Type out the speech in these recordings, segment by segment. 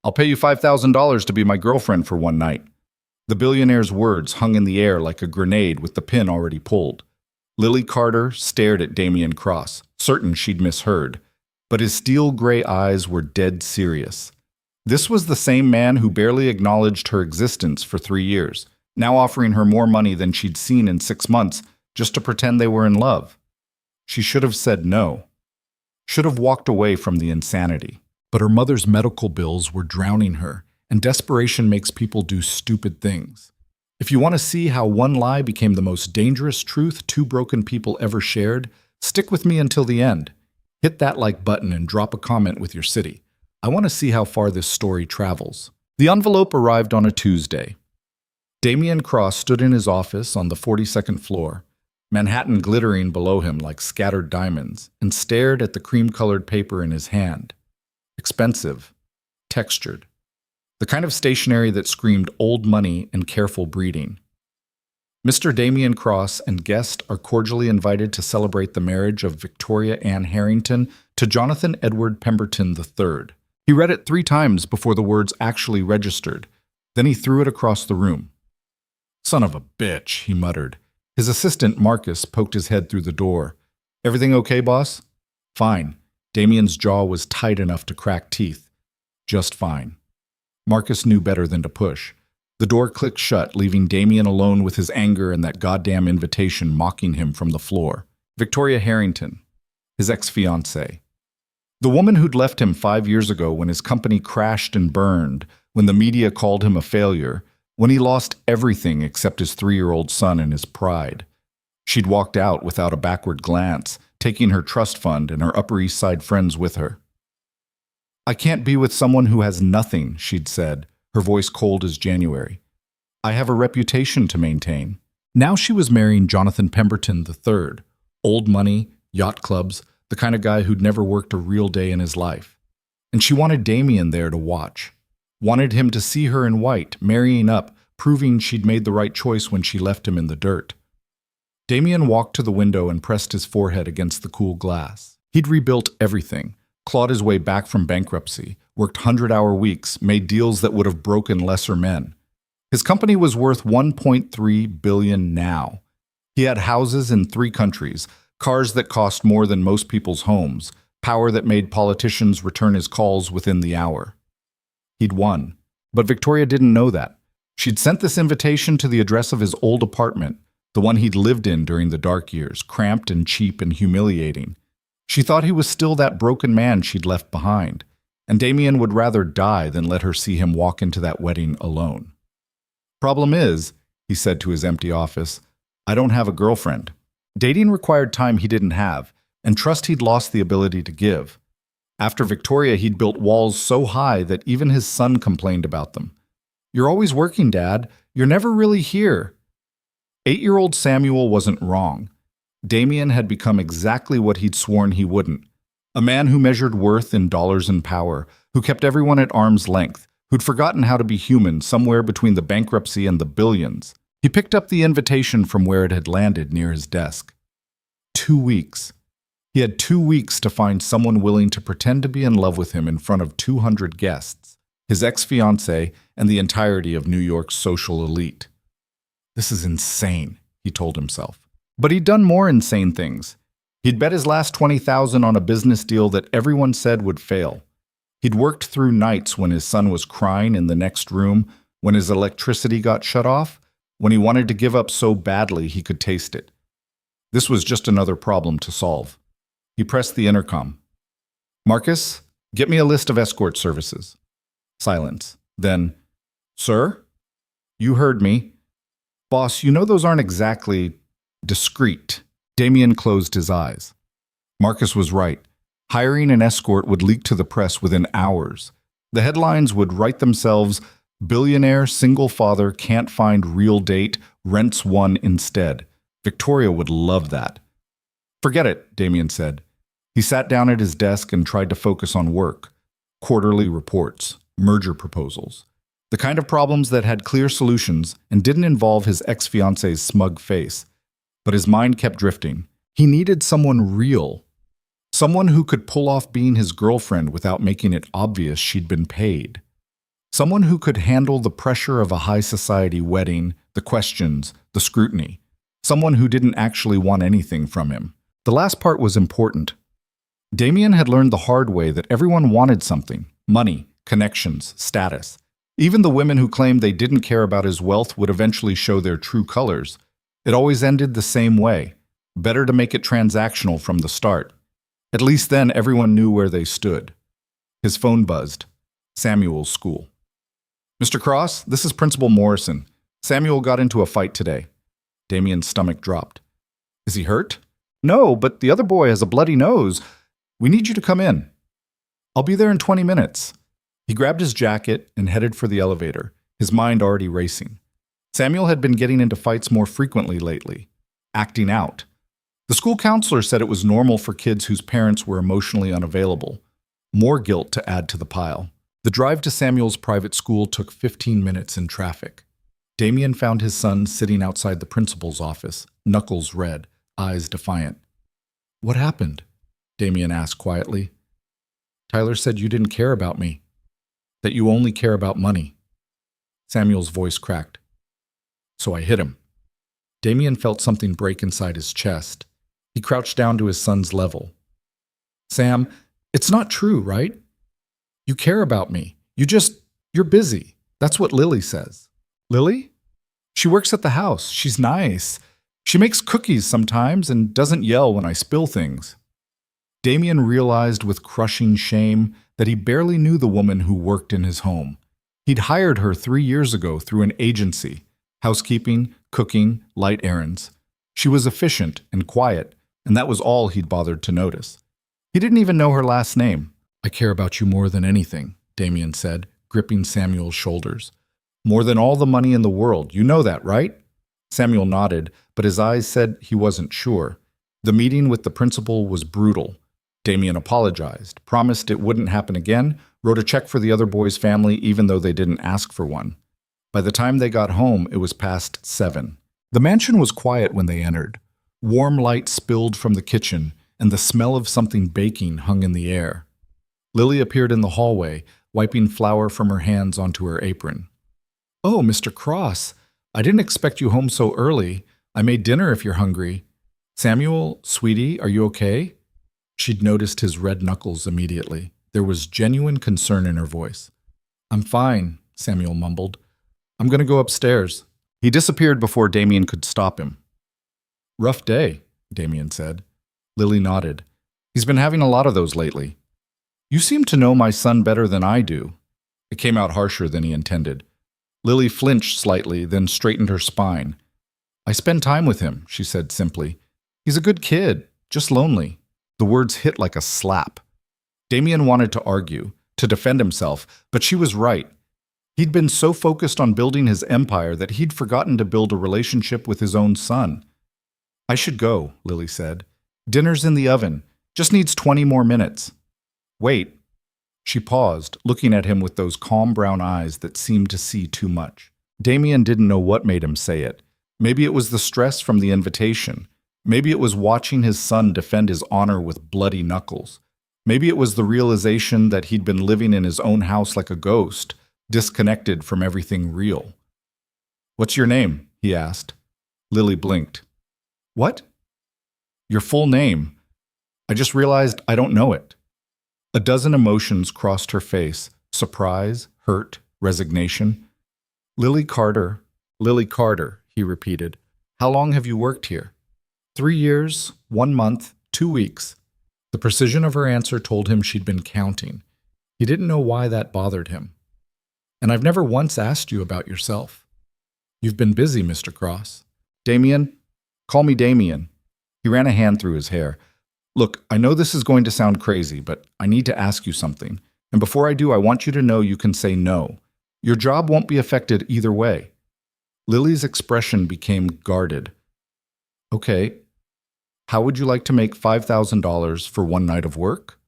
I'll pay you $5,000 to be my girlfriend for one night. The billionaire's words hung in the air like a grenade with the pin already pulled. Lily Carter stared at Damien Cross, certain she'd misheard, but his steel-gray eyes were dead serious. This was the same man who barely acknowledged her existence for 3 years, now offering her more money than she'd seen in 6 months just to pretend they were in love. She should have said no. Should have walked away from the insanity. But her mother's medical bills were drowning her, and desperation makes people do stupid things. If you want to see how one lie became the most dangerous truth 2 broken people ever shared, stick with me until the end. Hit that like button and drop a comment with your city. I want to see how far this story travels. The envelope arrived on a Tuesday. Damien Cross stood in his office on the 42nd floor, Manhattan glittering below him like scattered diamonds, and stared at the cream-colored paper in his hand. Expensive, textured, the kind of stationery that screamed old money and careful breeding. Mr. Damien Cross and guest are cordially invited to celebrate the marriage of Victoria Ann Harrington to Jonathan Edward Pemberton III. He read it 3 times before the words actually registered. Then he threw it across the room. "Son of a bitch," he muttered. His assistant, Marcus, poked his head through the door. "Everything okay, boss?" "Fine." Damien's jaw was tight enough to crack teeth. "Just fine." Marcus knew better than to push. The door clicked shut, leaving Damien alone with his anger and that goddamn invitation mocking him from the floor. Victoria Harrington, his ex-fiancée. The woman who'd left him 5 years ago when his company crashed and burned, when the media called him a failure, when he lost everything except his 3-year-old son and his pride. She'd walked out without a backward glance, taking her trust fund and her Upper East Side friends with her. "I can't be with someone who has nothing," she'd said, her voice cold as January. "I have a reputation to maintain." Now she was marrying Jonathan Pemberton III, old money, yacht clubs, the kind of guy who'd never worked a real day in his life. And she wanted Damien there to watch. Wanted him to see her in white, marrying up, proving she'd made the right choice when she left him in the dirt. Damien walked to the window and pressed his forehead against the cool glass. He'd rebuilt everything, clawed his way back from bankruptcy, worked 100-hour weeks, made deals that would have broken lesser men. His company was worth $1.3 billion now. He had houses in 3 countries, cars that cost more than most people's homes, power that made politicians return his calls within the hour. He'd won. But Victoria didn't know that. She'd sent this invitation to the address of his old apartment, the one he'd lived in during the dark years, cramped and cheap and humiliating. She thought he was still that broken man she'd left behind, and Damien would rather die than let her see him walk into that wedding alone. "Problem is," he said to his empty office, "I don't have a girlfriend." Dating required time he didn't have, and trust he'd lost the ability to give. After Victoria, he'd built walls so high that even his son complained about them. "You're always working, Dad. You're never really here." 8-year-old Samuel wasn't wrong. Damien had become exactly what he'd sworn he wouldn't. A man who measured worth in dollars and power, who kept everyone at arm's length, who'd forgotten how to be human somewhere between the bankruptcy and the billions. He picked up the invitation from where it had landed near his desk. 2 weeks. He had 2 weeks to find someone willing to pretend to be in love with him in front of 200 guests, his ex-fiancée and the entirety of New York's social elite. "This is insane," he told himself. But he'd done more insane things. He'd bet his last $20,000 on a business deal that everyone said would fail. He'd worked through nights when his son was crying in the next room, when his electricity got shut off, when he wanted to give up so badly he could taste it. This was just another problem to solve. He pressed the intercom. "Marcus, get me a list of escort services." Silence. Then, "Sir?" "You heard me." "Boss, you know those aren't exactly discreet." Damien closed his eyes. Marcus was right. Hiring an escort would leak to the press within hours. The headlines would write themselves, "Billionaire, single father, can't find real date, rents one instead." Victoria would love that. "Forget it," Damien said. He sat down at his desk and tried to focus on work. Quarterly reports, merger proposals. The kind of problems that had clear solutions and didn't involve his ex-fiancée's smug face. But his mind kept drifting. He needed someone real. Someone who could pull off being his girlfriend without making it obvious she'd been paid. Someone who could handle the pressure of a high society wedding, the questions, the scrutiny. Someone who didn't actually want anything from him. The last part was important. Damien had learned the hard way that everyone wanted something: money, connections, status. Even the women who claimed they didn't care about his wealth would eventually show their true colors. It always ended the same way. Better to make it transactional from the start. At least then everyone knew where they stood. His phone buzzed. Samuel's school. Mr. Cross, this is Principal Morrison. Samuel got into a fight today. Damien's stomach dropped. Is he hurt? No, but the other boy has a bloody nose. We need you to come in. I'll be there in 20 minutes. He grabbed his jacket and headed for the elevator, his mind already racing. Samuel had been getting into fights more frequently lately, acting out. The school counselor said it was normal for kids whose parents were emotionally unavailable. More guilt to add to the pile. The drive to Samuel's private school took 15 minutes in traffic. Damien found his son sitting outside the principal's office, knuckles red, eyes defiant. What happened? Damien asked quietly. Tyler said you didn't care about me, that you only care about money. Samuel's voice cracked. So I hit him. Damien felt something break inside his chest. He crouched down to his son's level. Sam, it's not true, right? You care about me. You're busy. That's what Lily says. Lily? She works at the house. She's nice. She makes cookies sometimes and doesn't yell when I spill things. Damien realized with crushing shame that he barely knew the woman who worked in his home. He'd hired her 3 years ago through an agency, housekeeping, cooking, light errands. She was efficient and quiet, and that was all he'd bothered to notice. He didn't even know her last name. I care about you more than anything, Damien said, gripping Samuel's shoulders. More than all the money in the world. You know that, right? Samuel nodded, but his eyes said he wasn't sure. The meeting with the principal was brutal. Damien apologized, promised it wouldn't happen again, wrote a check for the other boy's family even though they didn't ask for one. By the time they got home, it was past 7. The mansion was quiet when they entered. Warm light spilled from the kitchen, and the smell of something baking hung in the air. Lily appeared in the hallway, wiping flour from her hands onto her apron. Oh, Mr. Cross, I didn't expect you home so early. I made dinner if you're hungry. Samuel, sweetie, are you okay? She'd noticed his red knuckles immediately. There was genuine concern in her voice. I'm fine, Samuel mumbled. I'm going to go upstairs. He disappeared before Damien could stop him. Rough day, Damien said. Lily nodded. He's been having a lot of those lately. You seem to know my son better than I do. It came out harsher than he intended. Lily flinched slightly, then straightened her spine. I spend time with him, she said simply. He's a good kid, just lonely. The words hit like a slap. Damien wanted to argue, to defend himself, but she was right. He'd been so focused on building his empire that he'd forgotten to build a relationship with his own son. I should go, Lily said. Dinner's in the oven. Just needs 20 more minutes. Wait. She paused, looking at him with those calm brown eyes that seemed to see too much. Damien didn't know what made him say it. Maybe it was the stress from the invitation. Maybe it was watching his son defend his honor with bloody knuckles. Maybe it was the realization that he'd been living in his own house like a ghost, disconnected from everything real. What's your name? He asked. Lily blinked. What? Your full name. I just realized I don't know it. A dozen emotions crossed her face: surprise, hurt, resignation. Lily Carter, he repeated. How long have you worked here? 3 years, 1 month, 2 weeks. The precision of her answer told him she'd been counting. He didn't know why that bothered him. And I've never once asked you about yourself. You've been busy, Mr. Cross. Damien? Call me Damien. He ran a hand through his hair. Look, I know this is going to sound crazy, but I need to ask you something. And before I do, I want you to know you can say no. Your job won't be affected either way. Lily's expression became guarded. Okay. How would you like to make $5,000 for 1 night of work?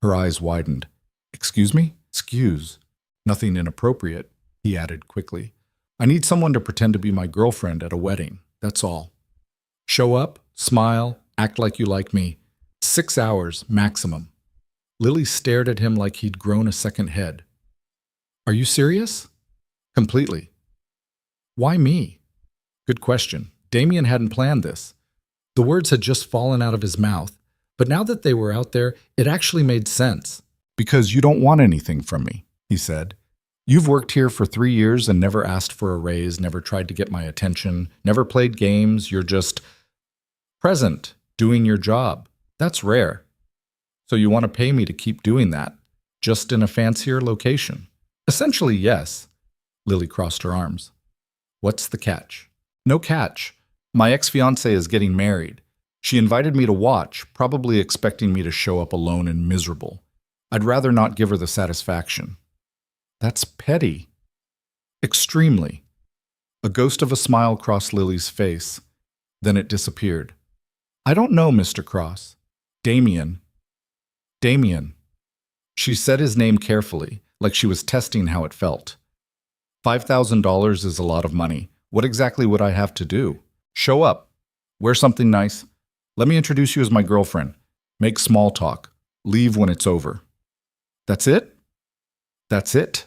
Her eyes widened. Excuse me? Excuse. Nothing inappropriate, he added quickly. I need someone to pretend to be my girlfriend at a wedding, that's all. Show up, smile, act like you like me. 6 hours maximum. Lily stared at him like he'd grown a second head. Are you serious? Completely. Why me? Good question. Damien hadn't planned this. The words had just fallen out of his mouth, but now that they were out there, it actually made sense. Because you don't want anything from me, he said. You've worked here for 3 years and never asked for a raise, never tried to get my attention, never played games. You're just present, doing your job. That's rare. So you want to pay me to keep doing that, just in a fancier location? Essentially, yes. Lily crossed her arms. What's the catch? No catch. My ex-fiancée is getting married. She invited me to watch, probably expecting me to show up alone and miserable. I'd rather not give her the satisfaction. That's petty. Extremely. A ghost of a smile crossed Lily's face. Then it disappeared. I don't know, Mr. Cross. Damien. Damien. She said his name carefully, like she was testing how it felt. $5,000 is a lot of money. What exactly would I have to do? Show up. Wear something nice. Let me introduce you as my girlfriend. Make small talk. Leave when it's over. That's it? That's it?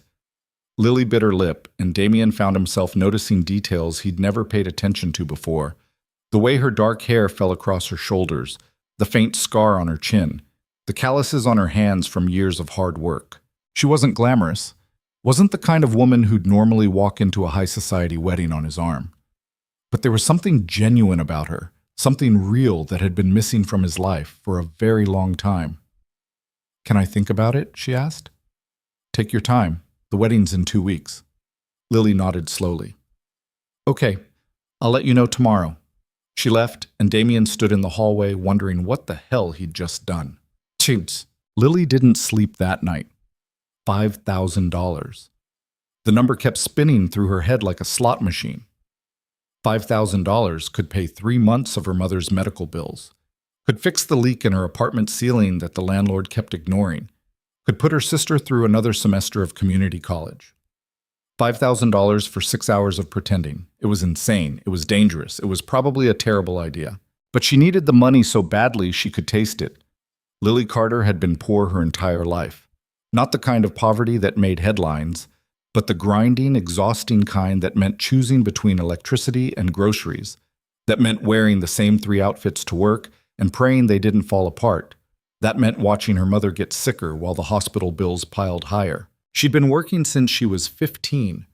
Lily bit her lip, and Damien found himself noticing details he'd never paid attention to before. The way her dark hair fell across her shoulders, the faint scar on her chin, the calluses on her hands from years of hard work. She wasn't glamorous, wasn't the kind of woman who'd normally walk into a high society wedding on his arm. But there was something genuine about her, something real that had been missing from his life for a very long time. Can I think about it? She asked. Take your time. The wedding's in 2 weeks. Lily nodded slowly. Okay, I'll let you know tomorrow. She left, and Damien stood in the hallway wondering what the hell he'd just done. Chintz. Lily didn't sleep that night. $5,000. The number kept spinning through her head like a slot machine. $5,000 could pay 3 months of her mother's medical bills, could fix the leak in her apartment ceiling that the landlord kept ignoring, could put her sister through another semester of community college. $5,000 for 6 hours of pretending. It was insane. It was dangerous. It was probably a terrible idea. But she needed the money so badly she could taste it. Lily Carter had been poor her entire life. Not the kind of poverty that made headlines, but the grinding, exhausting kind that meant choosing between electricity and groceries, that meant wearing the same 3 outfits to work and praying they didn't fall apart. That meant watching her mother get sicker while the hospital bills piled higher. She'd been working since she was 15,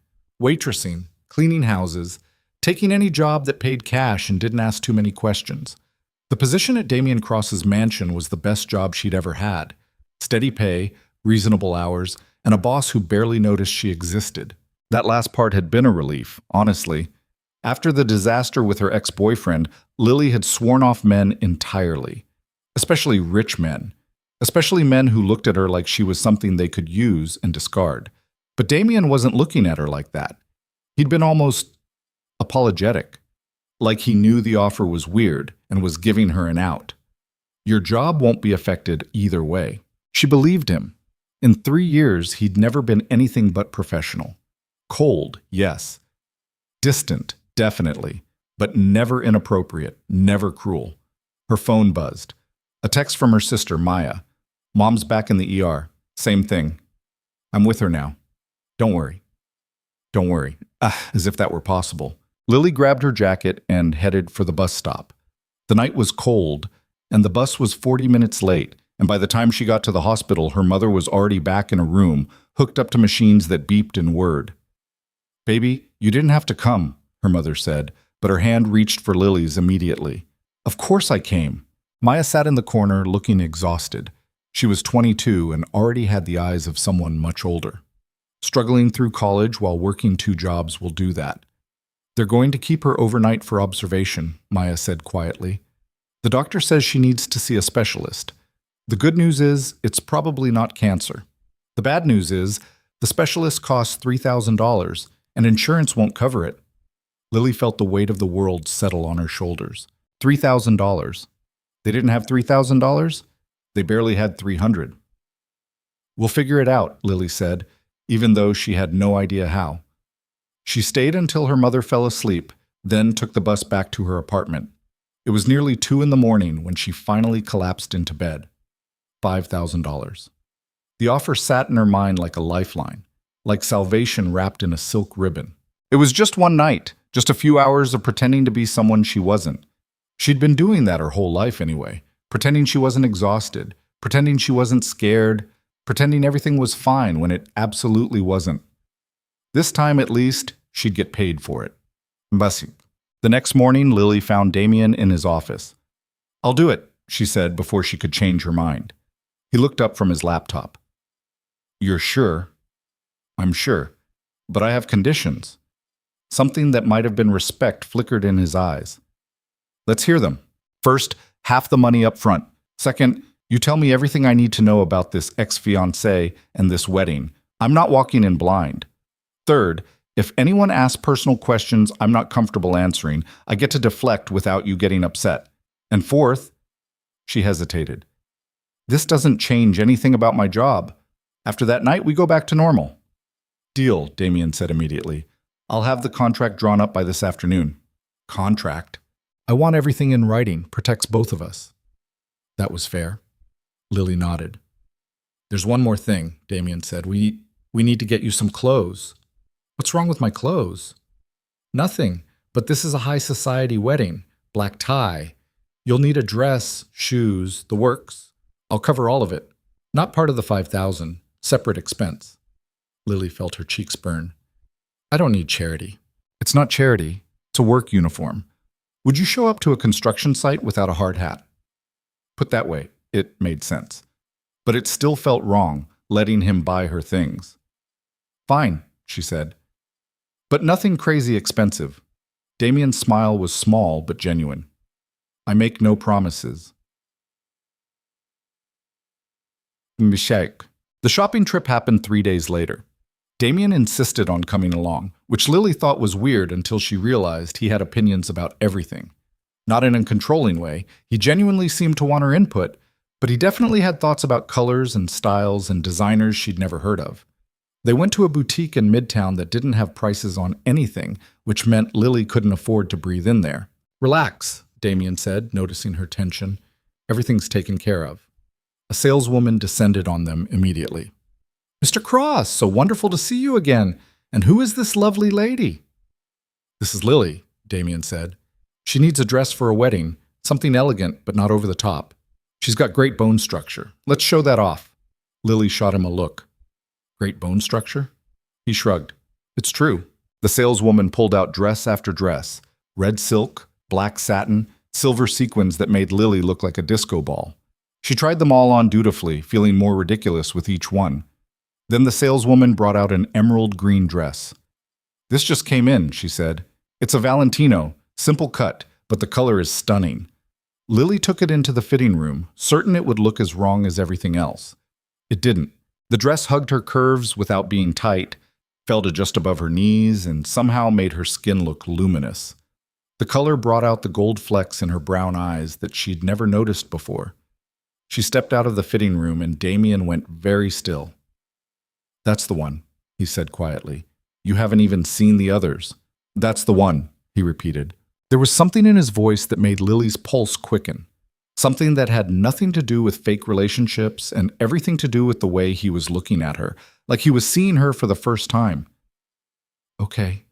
waitressing, cleaning houses, taking any job that paid cash and didn't ask too many questions. The position at Damien Cross's mansion was the best job she'd ever had. Steady pay, reasonable hours, and a boss who barely noticed she existed. That last part had been a relief, honestly. After the disaster with her ex-boyfriend, Lily had sworn off men entirely. Especially rich men. Especially men who looked at her like she was something they could use and discard. But Damien wasn't looking at her like that. He'd been almost apologetic. Like he knew the offer was weird and was giving her an out. Your job won't be affected either way. She believed him. In 3 years, he'd never been anything but professional. Cold, yes. Distant, definitely. But never inappropriate, never cruel. Her phone buzzed. A text from her sister, Maya. Mom's back in the ER. Same thing. I'm with her now. Don't worry. Don't worry. As if that were possible. Lily grabbed her jacket and headed for the bus stop. The night was cold, and the bus was 40 minutes late, and by the time she got to the hospital, her mother was already back in a room, hooked up to machines that beeped and whirred. Baby, you didn't have to come, her mother said, but her hand reached for Lily's immediately. Of course I came. Maya sat in the corner, looking exhausted. She was 22 and already had the eyes of someone much older. Struggling through college while working 2 jobs will do that. They're going to keep her overnight for observation, Maya said quietly. The doctor says she needs to see a specialist. The good news is, it's probably not cancer. The bad news is, the specialist costs $3,000, and insurance won't cover it. Lily felt the weight of the world settle on her shoulders. $3,000. They didn't have $3,000? They barely had $300. We'll figure it out, Lily said, even though she had no idea how. She stayed until her mother fell asleep, then took the bus back to her apartment. It was nearly 2 in the morning when she finally collapsed into bed. $5,000. The offer sat in her mind like a lifeline. like salvation wrapped in a silk ribbon. It was just one night, just a few hours of pretending to be someone she wasn't. She'd been doing that her whole life anyway, pretending she wasn't exhausted, pretending she wasn't scared, pretending everything was fine when it absolutely wasn't. This time, at least, she'd get paid for it. Basi. The next morning, Lily found Damien in his office. "I'll do it," she said before she could change her mind. He looked up from his laptop. "You're sure?" "I'm sure. But I have conditions." Something that might have been respect flickered in his eyes. "Let's hear them. First, half the money up front. Second, you tell me everything I need to know about this ex-fiancée and this wedding. I'm not walking in blind. Third, if anyone asks personal questions I'm not comfortable answering, I get to deflect without you getting upset. And fourth," she hesitated, "this doesn't change anything about my job. After that night, we go back to normal." "Deal," Damien said immediately. "I'll have the contract drawn up by this afternoon." "Contract? I want everything in writing. Protects both of us." "That was fair." Lily nodded. "There's one more thing," Damien said. We need to get you some clothes." "What's wrong with my clothes?" "Nothing, but this is a high society wedding. Black tie. You'll need a dress, shoes, the works. I'll cover all of it. Not part of the 5,000, separate expense." Lily felt her cheeks burn. "I don't need charity." "It's not charity. It's a work uniform. Would you show up to a construction site without a hard hat?" Put that way, it made sense. But it still felt wrong, letting him buy her things. "Fine," she said. "But nothing crazy expensive." Damien's smile was small but genuine. "I make no promises." Mishak. The shopping trip happened 3 days later. Damien insisted on coming along, which Lily thought was weird until she realized he had opinions about everything. Not in a controlling way, he genuinely seemed to want her input, but he definitely had thoughts about colors and styles and designers she'd never heard of. They went to a boutique in Midtown that didn't have prices on anything, which meant Lily couldn't afford to breathe in there. "Relax," Damien said, noticing her tension. "Everything's taken care of." A saleswoman descended on them immediately. "Mr. Cross, so wonderful to see you again. And who is this lovely lady?" "This is Lily," Damien said. "She needs a dress for a wedding, something elegant but not over the top. She's got great bone structure. Let's show that off." Lily shot him a look. "Great bone structure?" He shrugged. "It's true." The saleswoman pulled out dress after dress, red silk, black satin, silver sequins that made Lily look like a disco ball. She tried them all on dutifully, feeling more ridiculous with each one. Then the saleswoman brought out an emerald green dress. "This just came in," she said. "It's a Valentino, simple cut, but the color is stunning." Lily took it into the fitting room, certain it would look as wrong as everything else. It didn't. The dress hugged her curves without being tight, fell to just above her knees, and somehow made her skin look luminous. The color brought out the gold flecks in her brown eyes that she'd never noticed before. She stepped out of the fitting room and Damien went very still. "That's the one," he said quietly. "You haven't even seen the others." "That's the one," he repeated. There was something in his voice that made Lily's pulse quicken. Something that had nothing to do with fake relationships and everything to do with the way he was looking at her, like he was seeing her for the first time. "Okay,"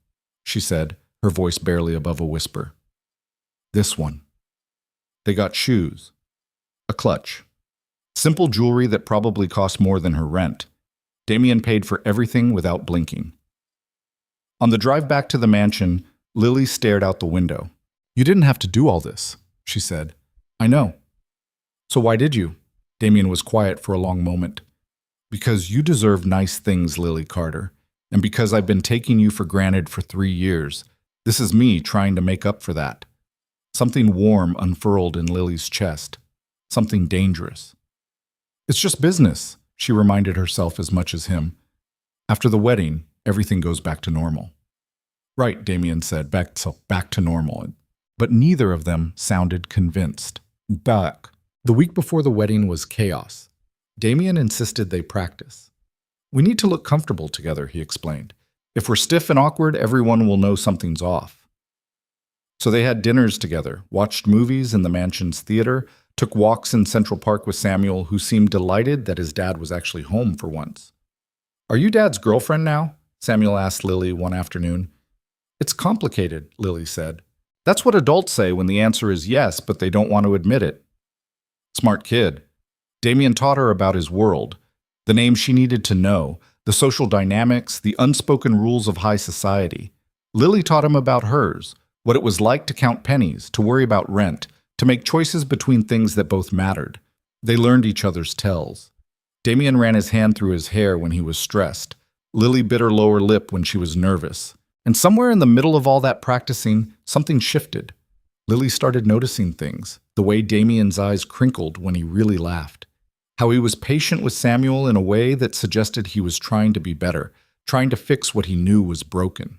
she said, her voice barely above a whisper. "This one." They got shoes. A clutch. Simple jewelry that probably cost more than her rent. Damien paid for everything without blinking. On the drive back to the mansion, Lily stared out the window. "You didn't have to do all this," she said. "I know." "So why did you?" Damien was quiet for a long moment. "Because you deserve nice things, Lily Carter, and because I've been taking you for granted for 3 years. This is me trying to make up for that." Something warm unfurled in Lily's chest. Something dangerous. "It's just business," she reminded herself as much as him. "After the wedding, everything goes back to normal." "Right," Damien said, back to normal. But neither of them sounded convinced. Back. The week before the wedding was chaos. Damien insisted they practice. "We need to look comfortable together," he explained. "If we're stiff and awkward, everyone will know something's off." So they had dinners together, watched movies in the mansion's theater, took walks in Central Park with Samuel, who seemed delighted that his dad was actually home for once. Are you Dad's girlfriend now? Samuel asked Lily one afternoon. It's complicated, Lily said. That's what adults say when the answer is yes, but they don't want to admit it. Smart kid. Damien taught her about his world, the names she needed to know, the social dynamics, the unspoken rules of high society. Lily taught him about hers, what it was like to count pennies, to worry about rent, to make choices between things that both mattered. They learned each other's tells. Damien ran his hand through his hair when he was stressed. Lily bit her lower lip when she was nervous. And somewhere in the middle of all that practicing, something shifted. Lily started noticing things, the way Damien's eyes crinkled when he really laughed. How he was patient with Samuel in a way that suggested he was trying to be better, trying to fix what he knew was broken.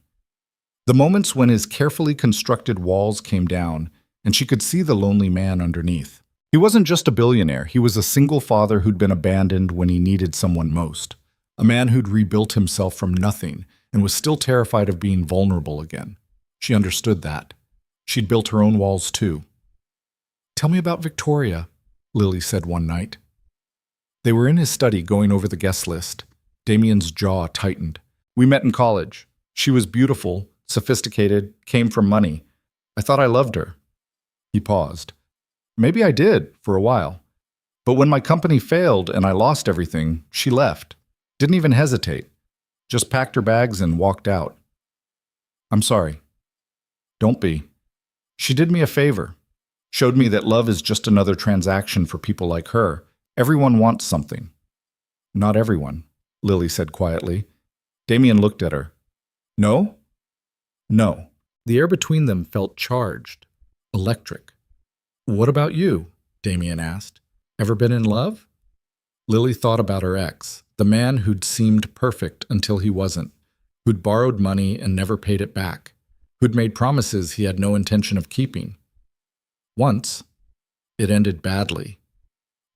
The moments when his carefully constructed walls came down, and she could see the lonely man underneath. He wasn't just a billionaire, he was a single father who'd been abandoned when he needed someone most. A man who'd rebuilt himself from nothing and was still terrified of being vulnerable again. She understood that. She'd built her own walls too. Tell me about Victoria, Lily said one night. They were in his study going over the guest list. Damien's jaw tightened. We met in college. She was beautiful, sophisticated, came from money. I thought I loved her. He paused. Maybe I did, for a while. But when my company failed and I lost everything, she left. Didn't even hesitate. Just packed her bags and walked out. I'm sorry. Don't be. She did me a favor. Showed me that love is just another transaction for people like her. Everyone wants something. Not everyone, Lily said quietly. Damien looked at her. No? No. The air between them felt charged, electric. What about you? Damien asked. Ever been in love? Lily thought about her ex, the man who'd seemed perfect until he wasn't, who'd borrowed money and never paid it back, who'd made promises he had no intention of keeping. Once, it ended badly.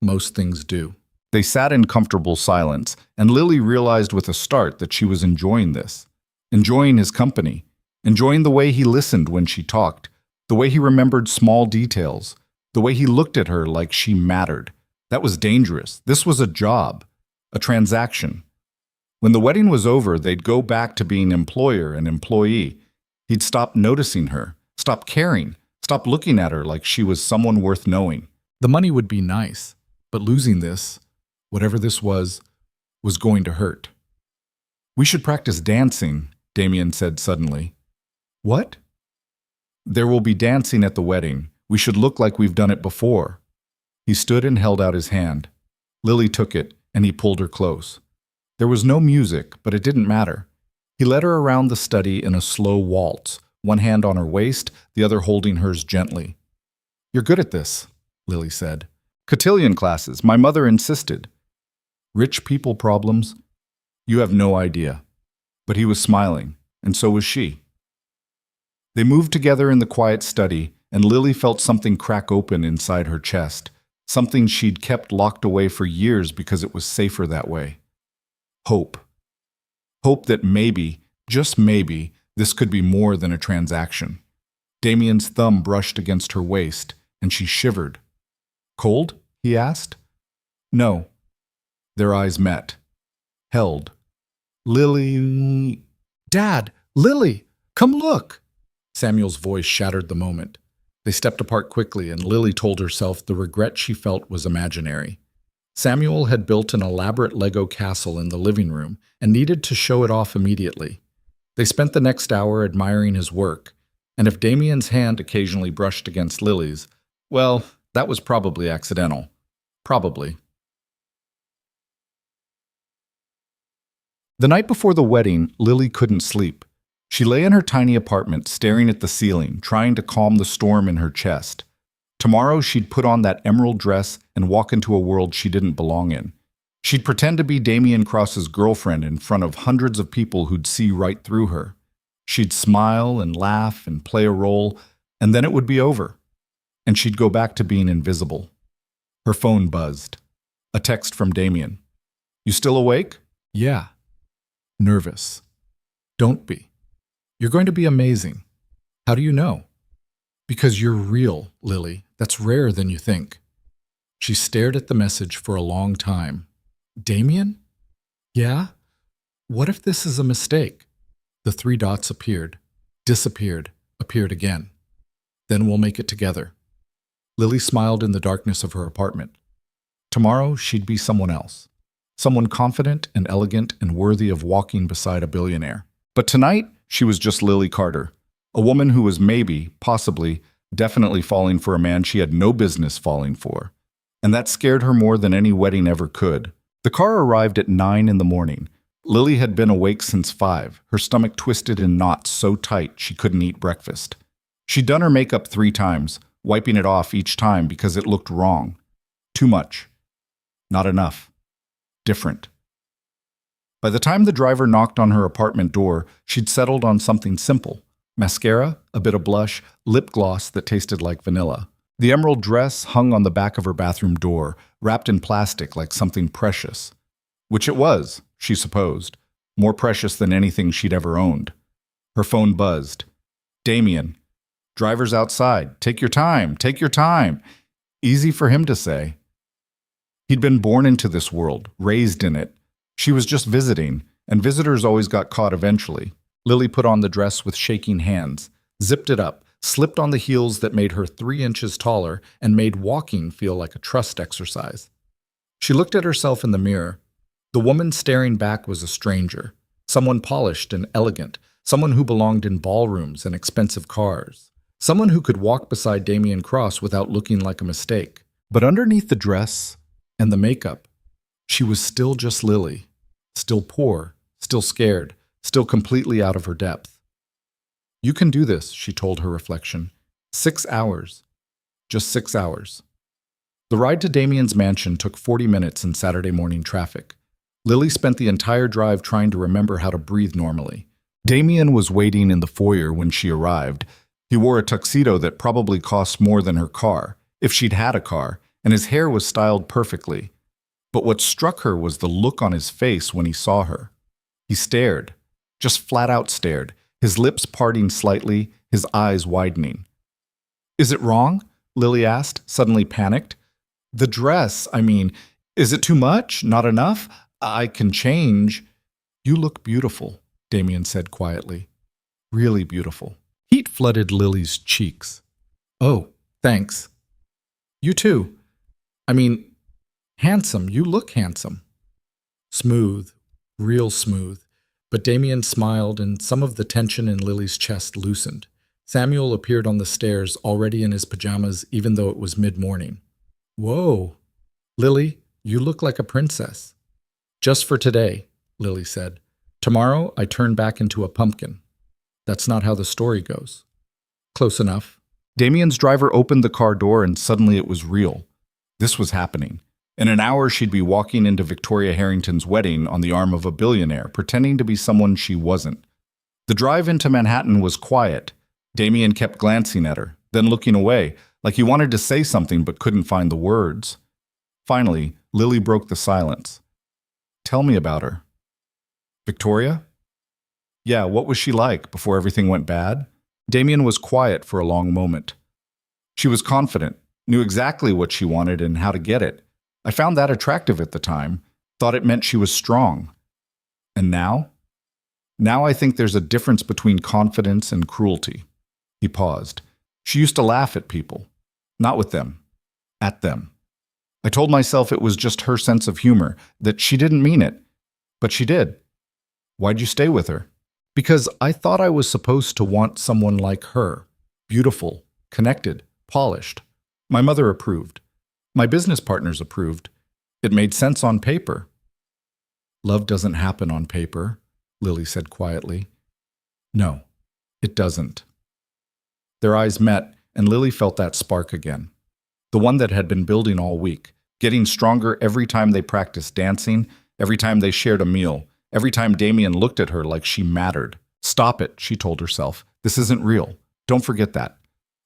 Most things do. They sat in comfortable silence, and Lily realized with a start that she was enjoying this, enjoying his company, enjoying the way he listened when she talked, the way he remembered small details, the way he looked at her like she mattered. That was dangerous. This was a job, a transaction. When the wedding was over, they'd go back to being employer and employee. He'd stop noticing her, stop caring, stop looking at her like she was someone worth knowing. The money would be nice, but losing this, whatever this was going to hurt. We should practice dancing, Damien said suddenly. What? There will be dancing at the wedding. We should look like we've done it before. He stood and held out his hand. Lily took it, and he pulled her close. There was no music, but it didn't matter. He led her around the study in a slow waltz, one hand on her waist, the other holding hers gently. You're good at this, Lily said. Cotillion classes, my mother insisted. Rich people problems? You have no idea. But he was smiling, and so was she. They moved together in the quiet study, and Lily felt something crack open inside her chest, something she'd kept locked away for years because it was safer that way. Hope. Hope that maybe, just maybe, this could be more than a transaction. Damien's thumb brushed against her waist, and she shivered. Cold? He asked. No. Their eyes met. Held. Lily... Dad! Lily! Come look! Samuel's voice shattered the moment. They stepped apart quickly, and Lily told herself the regret she felt was imaginary. Samuel had built an elaborate Lego castle in the living room and needed to show it off immediately. They spent the next hour admiring his work, and if Damien's hand occasionally brushed against Lily's, well, that was probably accidental. Probably. The night before the wedding, Lily couldn't sleep. She lay in her tiny apartment, staring at the ceiling, trying to calm the storm in her chest. Tomorrow she'd put on that emerald dress and walk into a world she didn't belong in. She'd pretend to be Damien Cross's girlfriend in front of hundreds of people who'd see right through her. She'd smile and laugh and play a role, and then it would be over. And she'd go back to being invisible. Her phone buzzed. A text from Damien. You still awake? Yeah. Nervous. Don't be. You're going to be amazing. How do you know? Because you're real, Lily. That's rarer than you think. She stared at the message for a long time. Damien? Yeah? What if this is a mistake? The three dots appeared, disappeared, appeared again. Then we'll make it together. Lily smiled in the darkness of her apartment. Tomorrow, she'd be someone else. Someone confident and elegant and worthy of walking beside a billionaire. But tonight, she was just Lily Carter, a woman who was maybe, possibly, definitely falling for a man she had no business falling for. And that scared her more than any wedding ever could. The car arrived at 9 in the morning. Lily had been awake since 5, her stomach twisted in knots so tight she couldn't eat breakfast. She'd done her makeup 3 times, wiping it off each time because it looked wrong. Too much. Not enough. Different. By the time the driver knocked on her apartment door, she'd settled on something simple. Mascara, a bit of blush, lip gloss that tasted like vanilla. The emerald dress hung on the back of her bathroom door, wrapped in plastic like something precious. Which it was, she supposed, more precious than anything she'd ever owned. Her phone buzzed. Damien. Driver's outside. Take your time. Take your time. Easy for him to say. He'd been born into this world, raised in it. She was just visiting, and visitors always got caught eventually. Lily put on the dress with shaking hands, zipped it up, slipped on the heels that made her 3 inches taller and made walking feel like a trust exercise. She looked at herself in the mirror. The woman staring back was a stranger, someone polished and elegant, someone who belonged in ballrooms and expensive cars, someone who could walk beside Damien Cross without looking like a mistake. But underneath the dress and the makeup, she was still just Lily, still poor, still scared, still completely out of her depth. You can do this, she told her reflection. 6 hours. Just 6 hours. The ride to Damien's mansion took 40 minutes in Saturday morning traffic. Lily spent the entire drive trying to remember how to breathe normally. Damien was waiting in the foyer when she arrived. He wore a tuxedo that probably cost more than her car, if she'd had a car, and his hair was styled perfectly. But what struck her was the look on his face when he saw her. He stared, just flat out stared, his lips parting slightly, his eyes widening. Is it wrong? Lily asked, suddenly panicked. The dress, is it too much? Not enough? I can change. You look beautiful, Damien said quietly. Really beautiful. Heat flooded Lily's cheeks. Oh, thanks. You too. Handsome. You look handsome. Smooth, real smooth. But Damien smiled and some of the tension in Lily's chest loosened. Samuel appeared on the stairs, already in his pajamas, even though it was mid-morning. Whoa. Lily, you look like a princess. Just for today, Lily said. Tomorrow, I turn back into a pumpkin. That's not how the story goes. Close enough. Damien's driver opened the car door and suddenly it was real. This was happening. In an hour, she'd be walking into Victoria Harrington's wedding on the arm of a billionaire, pretending to be someone she wasn't. The drive into Manhattan was quiet. Damien kept glancing at her, then looking away, like he wanted to say something but couldn't find the words. Finally, Lily broke the silence. Tell me about her. Victoria? Yeah, what was she like before everything went bad? Damien was quiet for a long moment. She was confident, knew exactly what she wanted and how to get it. I found that attractive at the time, thought it meant she was strong. And now? Now I think there's a difference between confidence and cruelty. He paused. She used to laugh at people. Not with them. At them. I told myself it was just her sense of humor, that she didn't mean it. But she did. Why'd you stay with her? Because I thought I was supposed to want someone like her. Beautiful, connected, polished. My mother approved. My business partners approved. It made sense on paper. Love doesn't happen on paper, Lily said quietly. No, it doesn't. Their eyes met, and Lily felt that spark again. The one that had been building all week, getting stronger every time they practiced dancing, every time they shared a meal, every time Damien looked at her like she mattered. Stop it, she told herself. This isn't real. Don't forget that.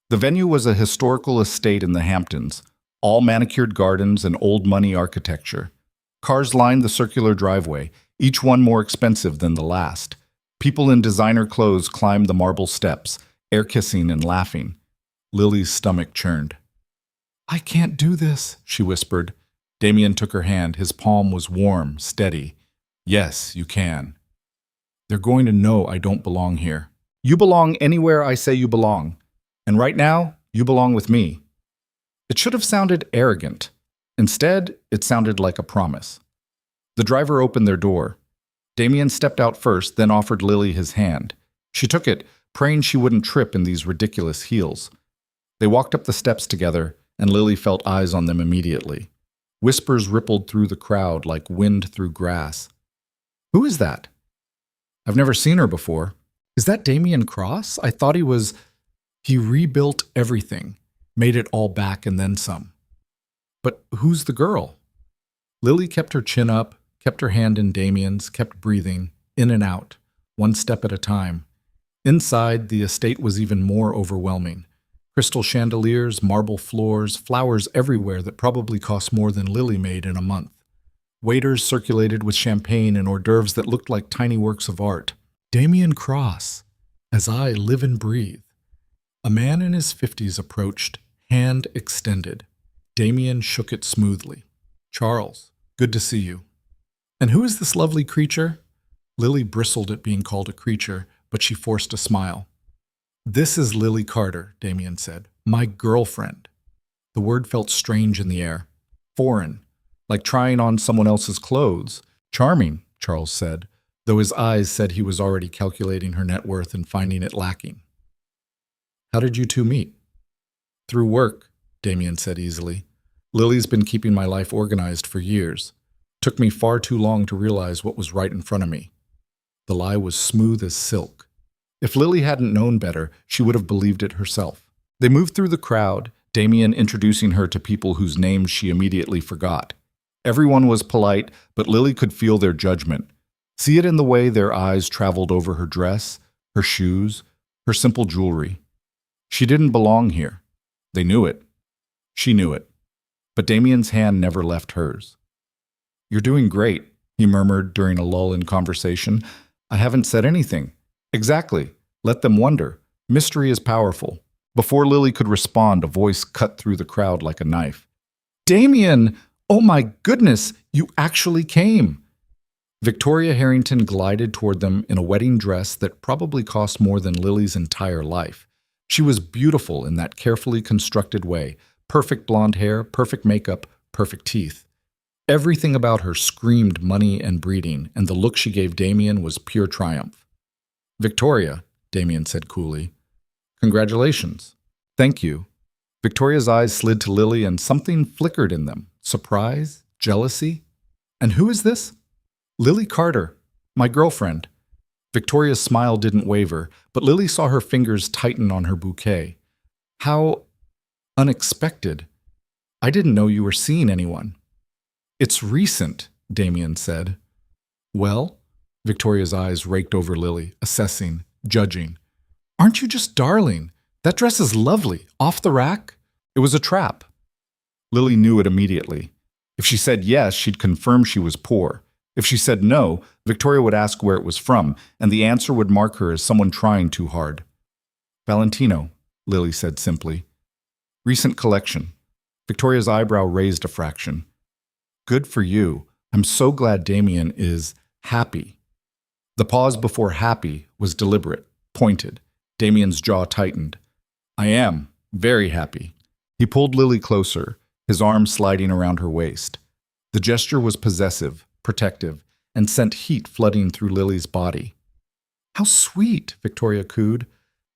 The venue was a historical estate in the Hamptons, all manicured gardens and old money architecture. Cars lined the circular driveway, each one more expensive than the last. People in designer clothes climbed the marble steps, air-kissing and laughing. Lily's stomach churned. I can't do this, she whispered. Damien took her hand. His palm was warm, steady. Yes, you can. They're going to know I don't belong here. You belong anywhere I say you belong. And right now, you belong with me. It should have sounded arrogant. Instead, it sounded like a promise. The driver opened their door. Damien stepped out first, then offered Lily his hand. She took it, praying she wouldn't trip in these ridiculous heels. They walked up the steps together, and Lily felt eyes on them immediately. Whispers rippled through the crowd like wind through grass. Who is that? I've never seen her before. Is that Damien Cross? I thought he rebuilt everything, made it all back and then some. But who's the girl? Lily kept her chin up, kept her hand in Damien's, kept breathing, in and out, one step at a time. Inside, the estate was even more overwhelming. Crystal chandeliers, marble floors, flowers everywhere that probably cost more than Lily made in a month. Waiters circulated with champagne and hors d'oeuvres that looked like tiny works of art. Damien Cross, as I live and breathe. A man in his 50s approached, hand extended. Damien shook it smoothly. Charles, good to see you. And who is this lovely creature? Lily bristled at being called a creature, but she forced a smile. This is Lily Carter, Damien said. My girlfriend. The word felt strange in the air. Foreign, like trying on someone else's clothes. Charming, Charles said, though his eyes said he was already calculating her net worth and finding it lacking. How did you two meet? Through work, Damien said easily. Lily's been keeping my life organized for years. Took me far too long to realize what was right in front of me. The lie was smooth as silk. If Lily hadn't known better, she would have believed it herself. They moved through the crowd, Damien introducing her to people whose names she immediately forgot. Everyone was polite, but Lily could feel their judgment. See it in the way their eyes traveled over her dress, her shoes, her simple jewelry. She didn't belong here. They knew it. She knew it. But Damien's hand never left hers. You're doing great, he murmured during a lull in conversation. I haven't said anything. Exactly. Let them wonder. Mystery is powerful. Before Lily could respond, a voice cut through the crowd like a knife. Damien! Oh my goodness! You actually came! Victoria Harrington glided toward them in a wedding dress that probably cost more than Lily's entire life. She was beautiful in that carefully constructed way. Perfect blonde hair, perfect makeup, perfect teeth. Everything about her screamed money and breeding, and the look she gave Damien was pure triumph. Victoria, Damien said coolly. Congratulations. Thank you. Victoria's eyes slid to Lily and something flickered in them. Surprise? Jealousy? And who is this? Lily Carter, my girlfriend. Victoria's smile didn't waver, but Lily saw her fingers tighten on her bouquet. How unexpected. I didn't know you were seeing anyone. It's recent, Damien said. Well? Victoria's eyes raked over Lily, assessing, judging. Aren't you just darling? That dress is lovely. Off the rack? It was a trap. Lily knew it immediately. If she said yes, she'd confirm she was poor. If she said no, Victoria would ask where it was from, and the answer would mark her as someone trying too hard. Valentino, Lily said simply. Recent collection. Victoria's eyebrow raised a fraction. Good for you. I'm so glad Damien is happy. The pause before happy was deliberate, pointed. Damien's jaw tightened. I am very happy. He pulled Lily closer, his arm sliding around her waist. The gesture was possessive, protective, and sent heat flooding through Lily's body. How sweet, Victoria cooed.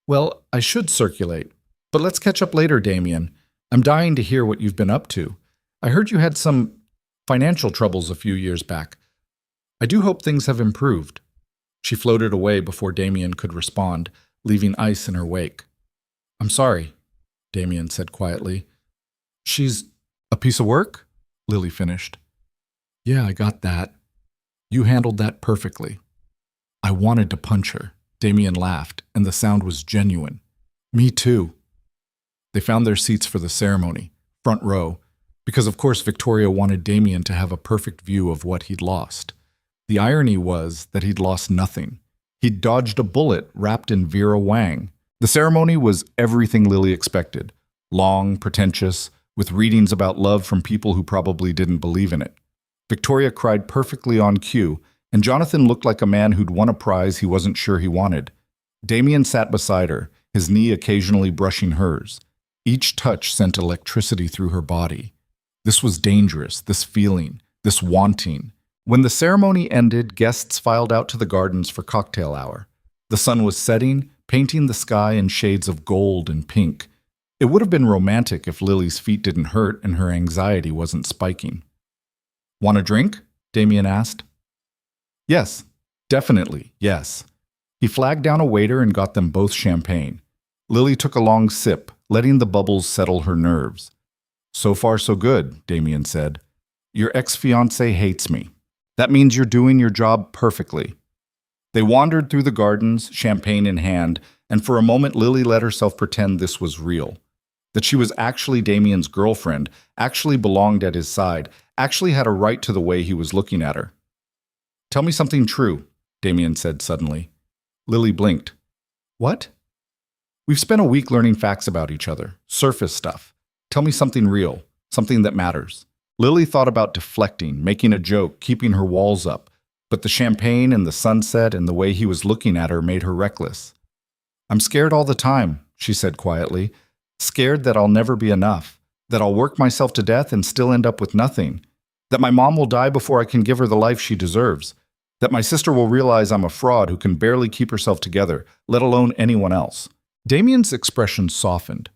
Well, I should circulate. But let's catch up later, Damien. I'm dying to hear what you've been up to. I heard you had some financial troubles a few years back. I do hope things have improved. She floated away before Damien could respond, leaving ice in her wake. I'm sorry, Damien said quietly. She's a piece of work? Lily finished. Yeah, I got that. You handled that perfectly. I wanted to punch her. Damien laughed, and the sound was genuine. Me too. They found their seats for the ceremony, front row, because of course Victoria wanted Damien to have a perfect view of what he'd lost. The irony was that he'd lost nothing. He'd dodged a bullet wrapped in Vera Wang. The ceremony was everything Lily expected. Long, pretentious, with readings about love from people who probably didn't believe in it. Victoria cried perfectly on cue, and Jonathan looked like a man who'd won a prize he wasn't sure he wanted. Damien sat beside her, his knee occasionally brushing hers. Each touch sent electricity through her body. This was dangerous, this feeling, this wanting. When the ceremony ended, guests filed out to the gardens for cocktail hour. The sun was setting, painting the sky in shades of gold and pink. It would have been romantic if Lily's feet didn't hurt and her anxiety wasn't spiking. "Want a drink?" Damien asked. "Yes, definitely, yes." He flagged down a waiter and got them both champagne. Lily took a long sip, letting the bubbles settle her nerves. "So far so good," Damien said. "Your ex-fiancée hates me. That means you're doing your job perfectly." They wandered through the gardens, champagne in hand, and for a moment Lily let herself pretend this was real. That she was actually Damien's girlfriend, actually belonged at his side, actually had a right to the way he was looking at her. "Tell me something true," Damien said suddenly. Lily blinked. "What?" "We've spent a week learning facts about each other, surface stuff. Tell me something real, something that matters." Lily thought about deflecting, making a joke, keeping her walls up, but the champagne and the sunset and the way he was looking at her made her reckless. "I'm scared all the time," she said quietly. "Scared that I'll never be enough, that I'll work myself to death and still end up with nothing, that my mom will die before I can give her the life she deserves, that my sister will realize I'm a fraud who can barely keep herself together, let alone anyone else." Damien's expression softened.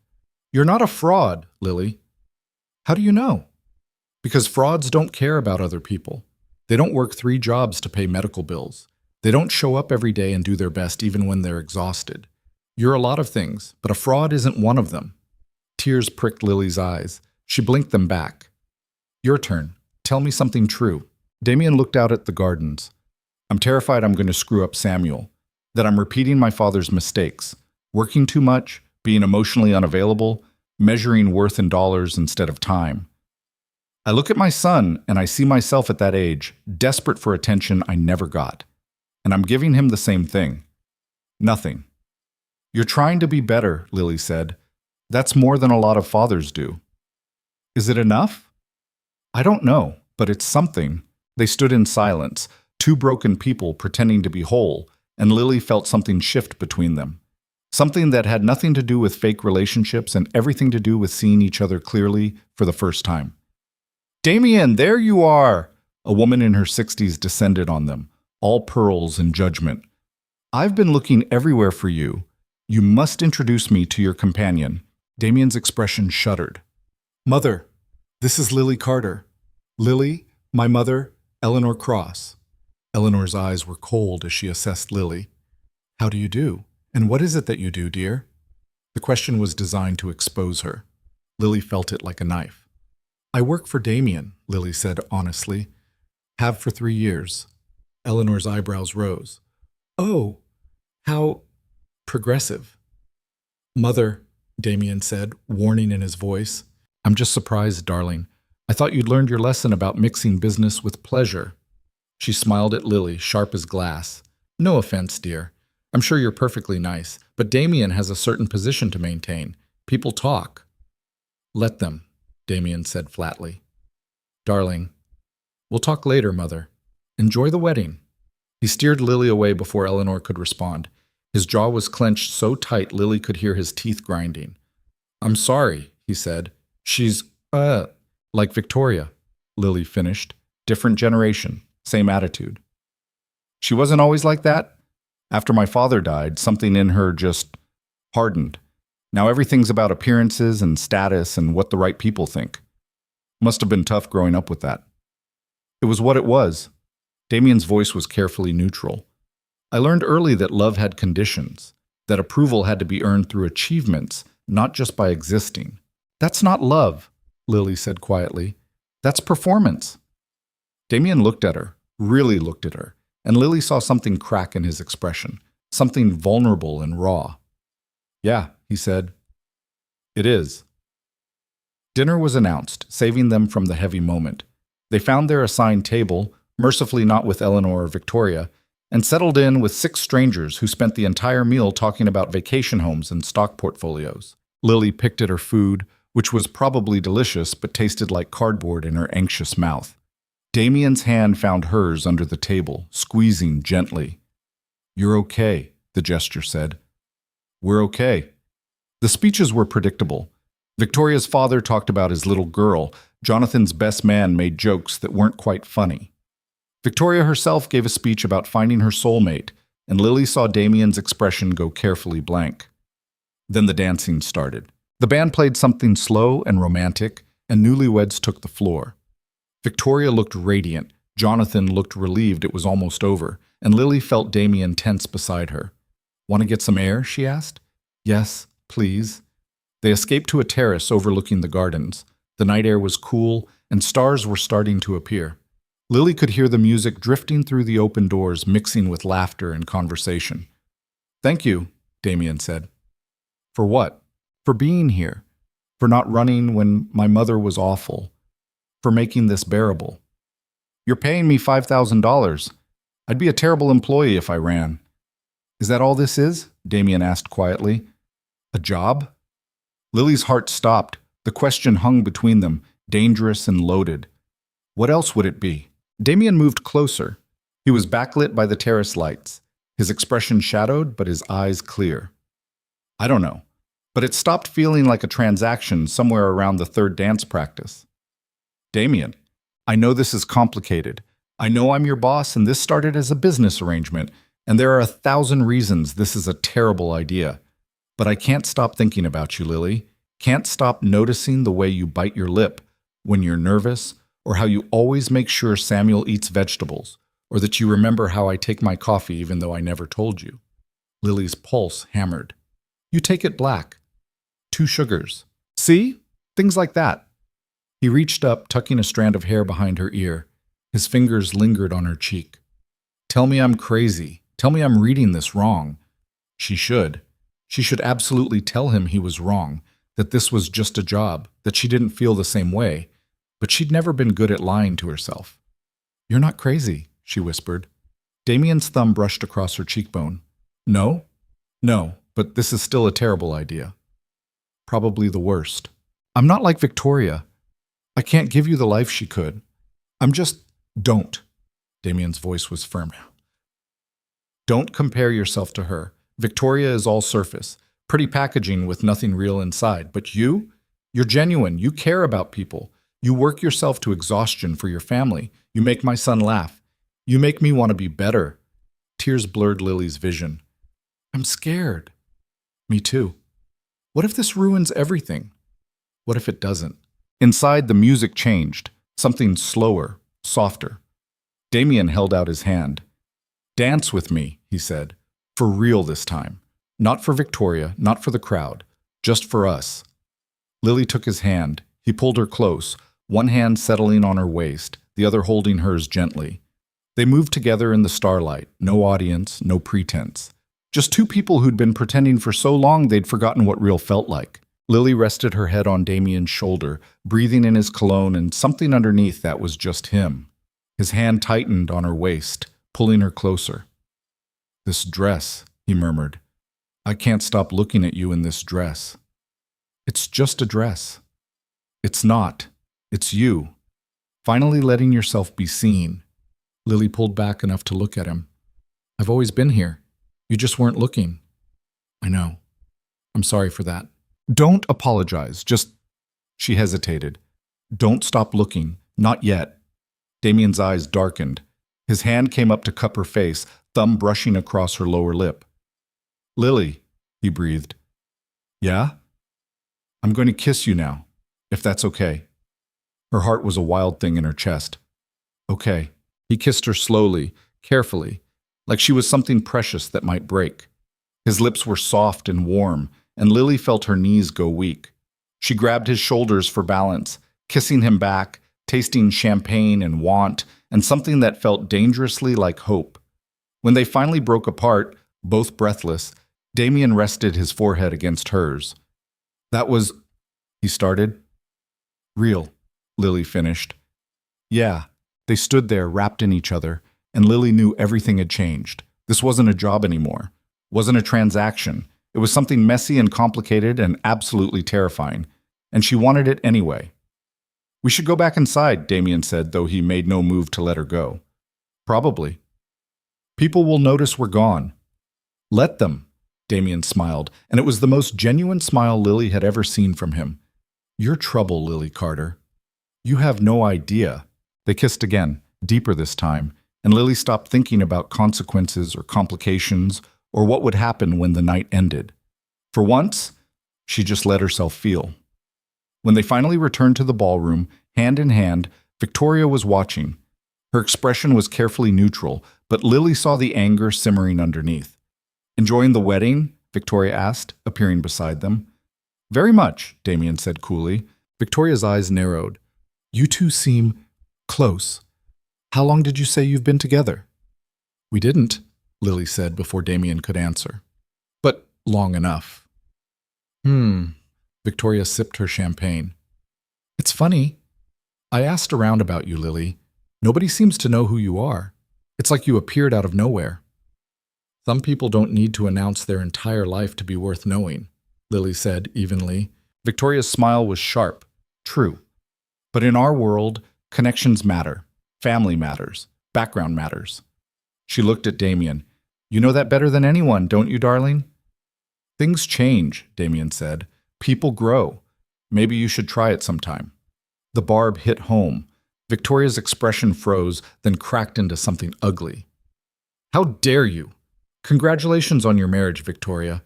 "You're not a fraud, Lily." "How do you know?" "Because frauds don't care about other people. They don't work 3 jobs to pay medical bills. They don't show up every day and do their best even when they're exhausted. You're a lot of things, but a fraud isn't one of them." Tears pricked Lily's eyes. She blinked them back. "Your turn. Tell me something true." Damien looked out at the gardens. "I'm terrified I'm going to screw up Samuel, that I'm repeating my father's mistakes, working too much, being emotionally unavailable, measuring worth in dollars instead of time. I look at my son and I see myself at that age, desperate for attention I never got. And I'm giving him the same thing. Nothing." "You're trying to be better," Lily said. "That's more than a lot of fathers do." "Is it enough?" "I don't know, but it's something." They stood in silence, 2 broken people pretending to be whole, and Lily felt something shift between them. Something that had nothing to do with fake relationships and everything to do with seeing each other clearly for the first time. "Damien, there you are!" A woman in her 60s descended on them, all pearls and judgment. "I've been looking everywhere for you. You must introduce me to your companion." Damien's expression shuddered. "Mother, this is Lily Carter. Lily, my mother, Eleanor Cross." Eleanor's eyes were cold as she assessed Lily. "How do you do? And what is it that you do, dear?" The question was designed to expose her. Lily felt it like a knife. "I work for Damien," Lily said honestly. "Have for 3 years." Eleanor's eyebrows rose. "Oh, how progressive." "Mother," Damien said, warning in his voice. "I'm just surprised, darling. I thought you'd learned your lesson about mixing business with pleasure." She smiled at Lily, sharp as glass. "No offense, dear. I'm sure you're perfectly nice, but Damien has a certain position to maintain. People talk." "Let them," Damien said flatly. "Darling, we'll talk later, Mother. Enjoy the wedding." He steered Lily away before Eleanor could respond. His jaw was clenched so tight Lily could hear his teeth grinding. "I'm sorry," he said. She's like Victoria," Lily finished. "Different generation, same attitude." "She wasn't always like that? After my father died, something in her just hardened. Now everything's about appearances and status and what the right people think. Must have been tough growing up with that." "It was what it was." Damien's voice was carefully neutral. "I learned early that love had conditions, that approval had to be earned through achievements, not just by existing." "That's not love," Lily said quietly. "That's performance." Damien looked at her, really looked at her, and Lily saw something crack in his expression, something vulnerable and raw. "Yeah," he said. "It is." Dinner was announced, saving them from the heavy moment. They found their assigned table, mercifully not with Eleanor or Victoria, and settled in with 6 strangers who spent the entire meal talking about vacation homes and stock portfolios. Lily picked at her food, which was probably delicious but tasted like cardboard in her anxious mouth. Damien's hand found hers under the table, squeezing gently. "You're okay," the gesture said. "We're okay." The speeches were predictable. Victoria's father talked about his little girl. Jonathan's best man made jokes that weren't quite funny. Victoria herself gave a speech about finding her soulmate, and Lily saw Damien's expression go carefully blank. Then the dancing started. The band played something slow and romantic, and newlyweds took the floor. Victoria looked radiant. Jonathan looked relieved it was almost over, and Lily felt Damien tense beside her. "Want to get some air?" she asked. "Yes, please." They escaped to a terrace overlooking the gardens. The night air was cool, and stars were starting to appear. Lily could hear the music drifting through the open doors, mixing with laughter and conversation. "Thank you," Damien said. "For what?" "For being here. For not running when my mother was awful. For making this bearable." "You're paying me $5,000. I'd be a terrible employee if I ran." "Is that all this is?" Damien asked quietly. "A job?" Lily's heart stopped. The question hung between them, dangerous and loaded. What else would it be? Damien moved closer. He was backlit by the terrace lights, his expression shadowed but his eyes clear. "I don't know, but it stopped feeling like a transaction somewhere around the third dance practice." "Damien, I know this is complicated. I know I'm your boss and this started as a business arrangement, and there are 1,000 reasons this is a terrible idea. But I can't stop thinking about you, Lily. Can't stop noticing the way you bite your lip when you're nervous, or how you always make sure Samuel eats vegetables, or that you remember how I take my coffee even though I never told you." Lily's pulse hammered. "You take it black. 2 sugars. See? Things like that." He reached up, tucking a strand of hair behind her ear. His fingers lingered on her cheek. "Tell me I'm crazy. Tell me I'm reading this wrong." She should. She should absolutely tell him he was wrong, that this was just a job, that she didn't feel the same way. But she'd never been good at lying to herself. "You're not crazy," she whispered. Damien's thumb brushed across her cheekbone. "No? No, but this is still a terrible idea. Probably the worst. I'm not like Victoria. I can't give you the life she could. I'm just... Don't." Damien's voice was firm. "Don't compare yourself to her. Victoria is all surface, pretty packaging with nothing real inside. But you're genuine. You care about people. You work yourself to exhaustion for your family. You make my son laugh. You make me want to be better." Tears blurred Lily's vision. "I'm scared." "Me too. What if this ruins everything? What if it doesn't?" Inside, the music changed, something slower, softer. Damien held out his hand. "Dance with me," he said. "For real this time. Not for Victoria, not for the crowd. Just for us." Lily took his hand. He pulled her close, one hand settling on her waist, the other holding hers gently. They moved together in the starlight, no audience, no pretense. Just 2 people who'd been pretending for so long they'd forgotten what real felt like. Lily rested her head on Damien's shoulder, breathing in his cologne, and something underneath that was just him. His hand tightened on her waist, pulling her closer. "This dress," he murmured. "I can't stop looking at you in this dress." "It's just a dress." "It's not. It's you. Finally letting yourself be seen." Lily pulled back enough to look at him. "I've always been here. You just weren't looking." "I know. I'm sorry for that." "Don't apologize. Just..." She hesitated. "Don't stop looking. Not yet." Damien's eyes darkened. His hand came up to cup her face, thumb brushing across her lower lip. "Lily," he breathed. "Yeah? I'm going to kiss you now, if that's okay." Her heart was a wild thing in her chest. "Okay." He kissed her slowly, carefully, like she was something precious that might break. His lips were soft and warm, and Lily felt her knees go weak. She grabbed his shoulders for balance, kissing him back, tasting champagne and want, and something that felt dangerously like hope. When they finally broke apart, both breathless, Damien rested his forehead against hers. "That was..." he started. "Real," Lily finished. "Yeah." They stood there, wrapped in each other, and Lily knew everything had changed. This wasn't a job anymore. Wasn't a transaction. It was something messy and complicated and absolutely terrifying. And she wanted it anyway. We should go back inside, Damien said, though he made no move to let her go. Probably. People will notice we're gone. Let them, Damien smiled, and it was the most genuine smile Lily had ever seen from him. You're trouble, Lily Carter. You have no idea. They kissed again, deeper this time, and Lily stopped thinking about consequences or complications or what would happen when the night ended. For once, she just let herself feel. When they finally returned to the ballroom, hand in hand, Victoria was watching. Her expression was carefully neutral, but Lily saw the anger simmering underneath. Enjoying the wedding? Victoria asked, appearing beside them. Very much, Damien said coolly. Victoria's eyes narrowed. You two seem close. How long did you say you've been together? We didn't, Lily said before Damien could answer. But long enough. Victoria sipped her champagne. It's funny. I asked around about you, Lily. Nobody seems to know who you are. It's like you appeared out of nowhere. Some people don't need to announce their entire life to be worth knowing, Lily said evenly. Victoria's smile was sharp. True. But in our world, connections matter. Family matters. Background matters. She looked at Damien. You know that better than anyone, don't you, darling? Things change, Damien said. People grow. Maybe you should try it sometime. The barb hit home. Victoria's expression froze, then cracked into something ugly. How dare you? Congratulations on your marriage, Victoria.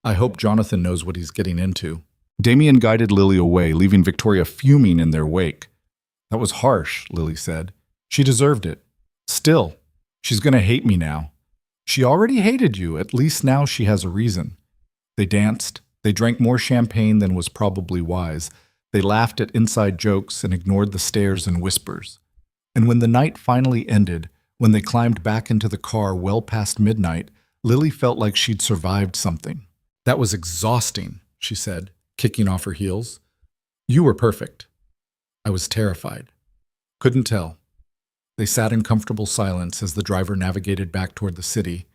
I hope Jonathan knows what he's getting into. Damien guided Lily away, leaving Victoria fuming in their wake. That was harsh, Lily said. She deserved it. Still, she's going to hate me now. She already hated you. At least now she has a reason. They danced. They drank more champagne than was probably wise. They laughed at inside jokes and ignored the stares and whispers. And when the night finally ended, when they climbed back into the car well past midnight, Lily felt like she'd survived something. That was exhausting, she said, kicking off her heels. You were perfect. I was terrified. Couldn't tell. They sat in comfortable silence as the driver navigated back toward the city.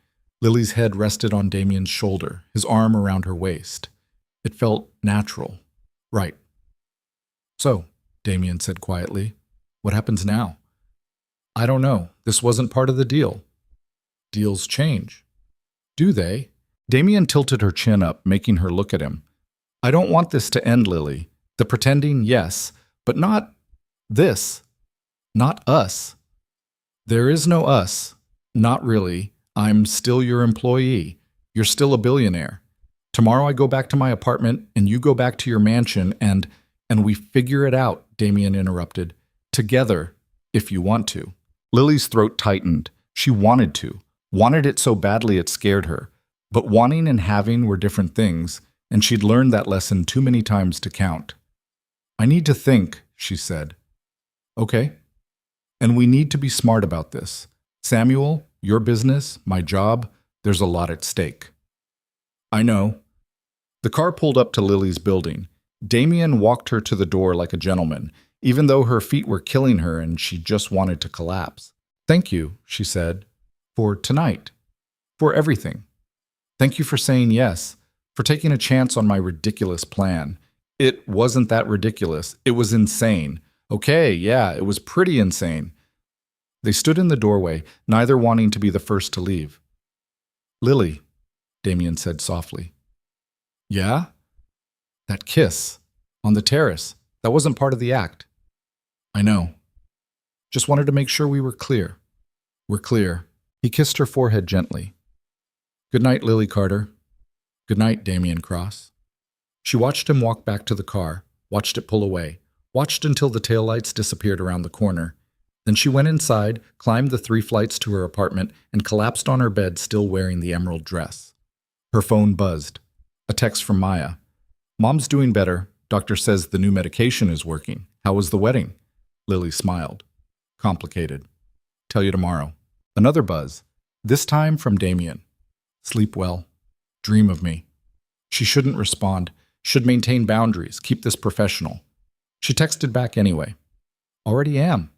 Lily's head rested on Damien's shoulder, his arm around her waist. It felt natural. Right. So, Damien said quietly, what happens now? I don't know. This wasn't part of the deal. Deals change. Do they? Damien tilted her chin up, making her look at him. I don't want this to end, Lily. The pretending, yes, but not this. Not us. There is no us. Not really. I'm still your employee. You're still a billionaire. Tomorrow I go back to my apartment and you go back to your mansion and we figure it out, Damien interrupted. Together, if you want to. Lily's throat tightened. She wanted to. Wanted it so badly it scared her. But wanting and having were different things, and she'd learned that lesson too many times to count. I need to think, she said. Okay. And we need to be smart about this. Samuel, your business, my job, there's a lot at stake. I know. The car pulled up to Lily's building. Damien walked her to the door like a gentleman, even though her feet were killing her and she just wanted to collapse. Thank you, she said, for tonight, for everything. Thank you for saying yes, for taking a chance on my ridiculous plan. It wasn't that ridiculous. It was insane. Okay, yeah, it was pretty insane. They stood in the doorway, neither wanting to be the first to leave. Lily, Damien said softly. Yeah? That kiss. On the terrace. That wasn't part of the act. I know. Just wanted to make sure we were clear. We're clear. He kissed her forehead gently. Good night, Lily Carter. Good night, Damien Cross. She watched him walk back to the car, watched it pull away, watched until the taillights disappeared around the corner. Then she went inside, climbed the 3 flights to her apartment, and collapsed on her bed still wearing the emerald dress. Her phone buzzed. A text from Maya. Mom's doing better. Doctor says the new medication is working. How was the wedding? Lily smiled. Complicated. Tell you tomorrow. Another buzz. This time from Damien. Sleep well. Dream of me. She shouldn't respond. Should maintain boundaries. Keep this professional. She texted back anyway. Already am.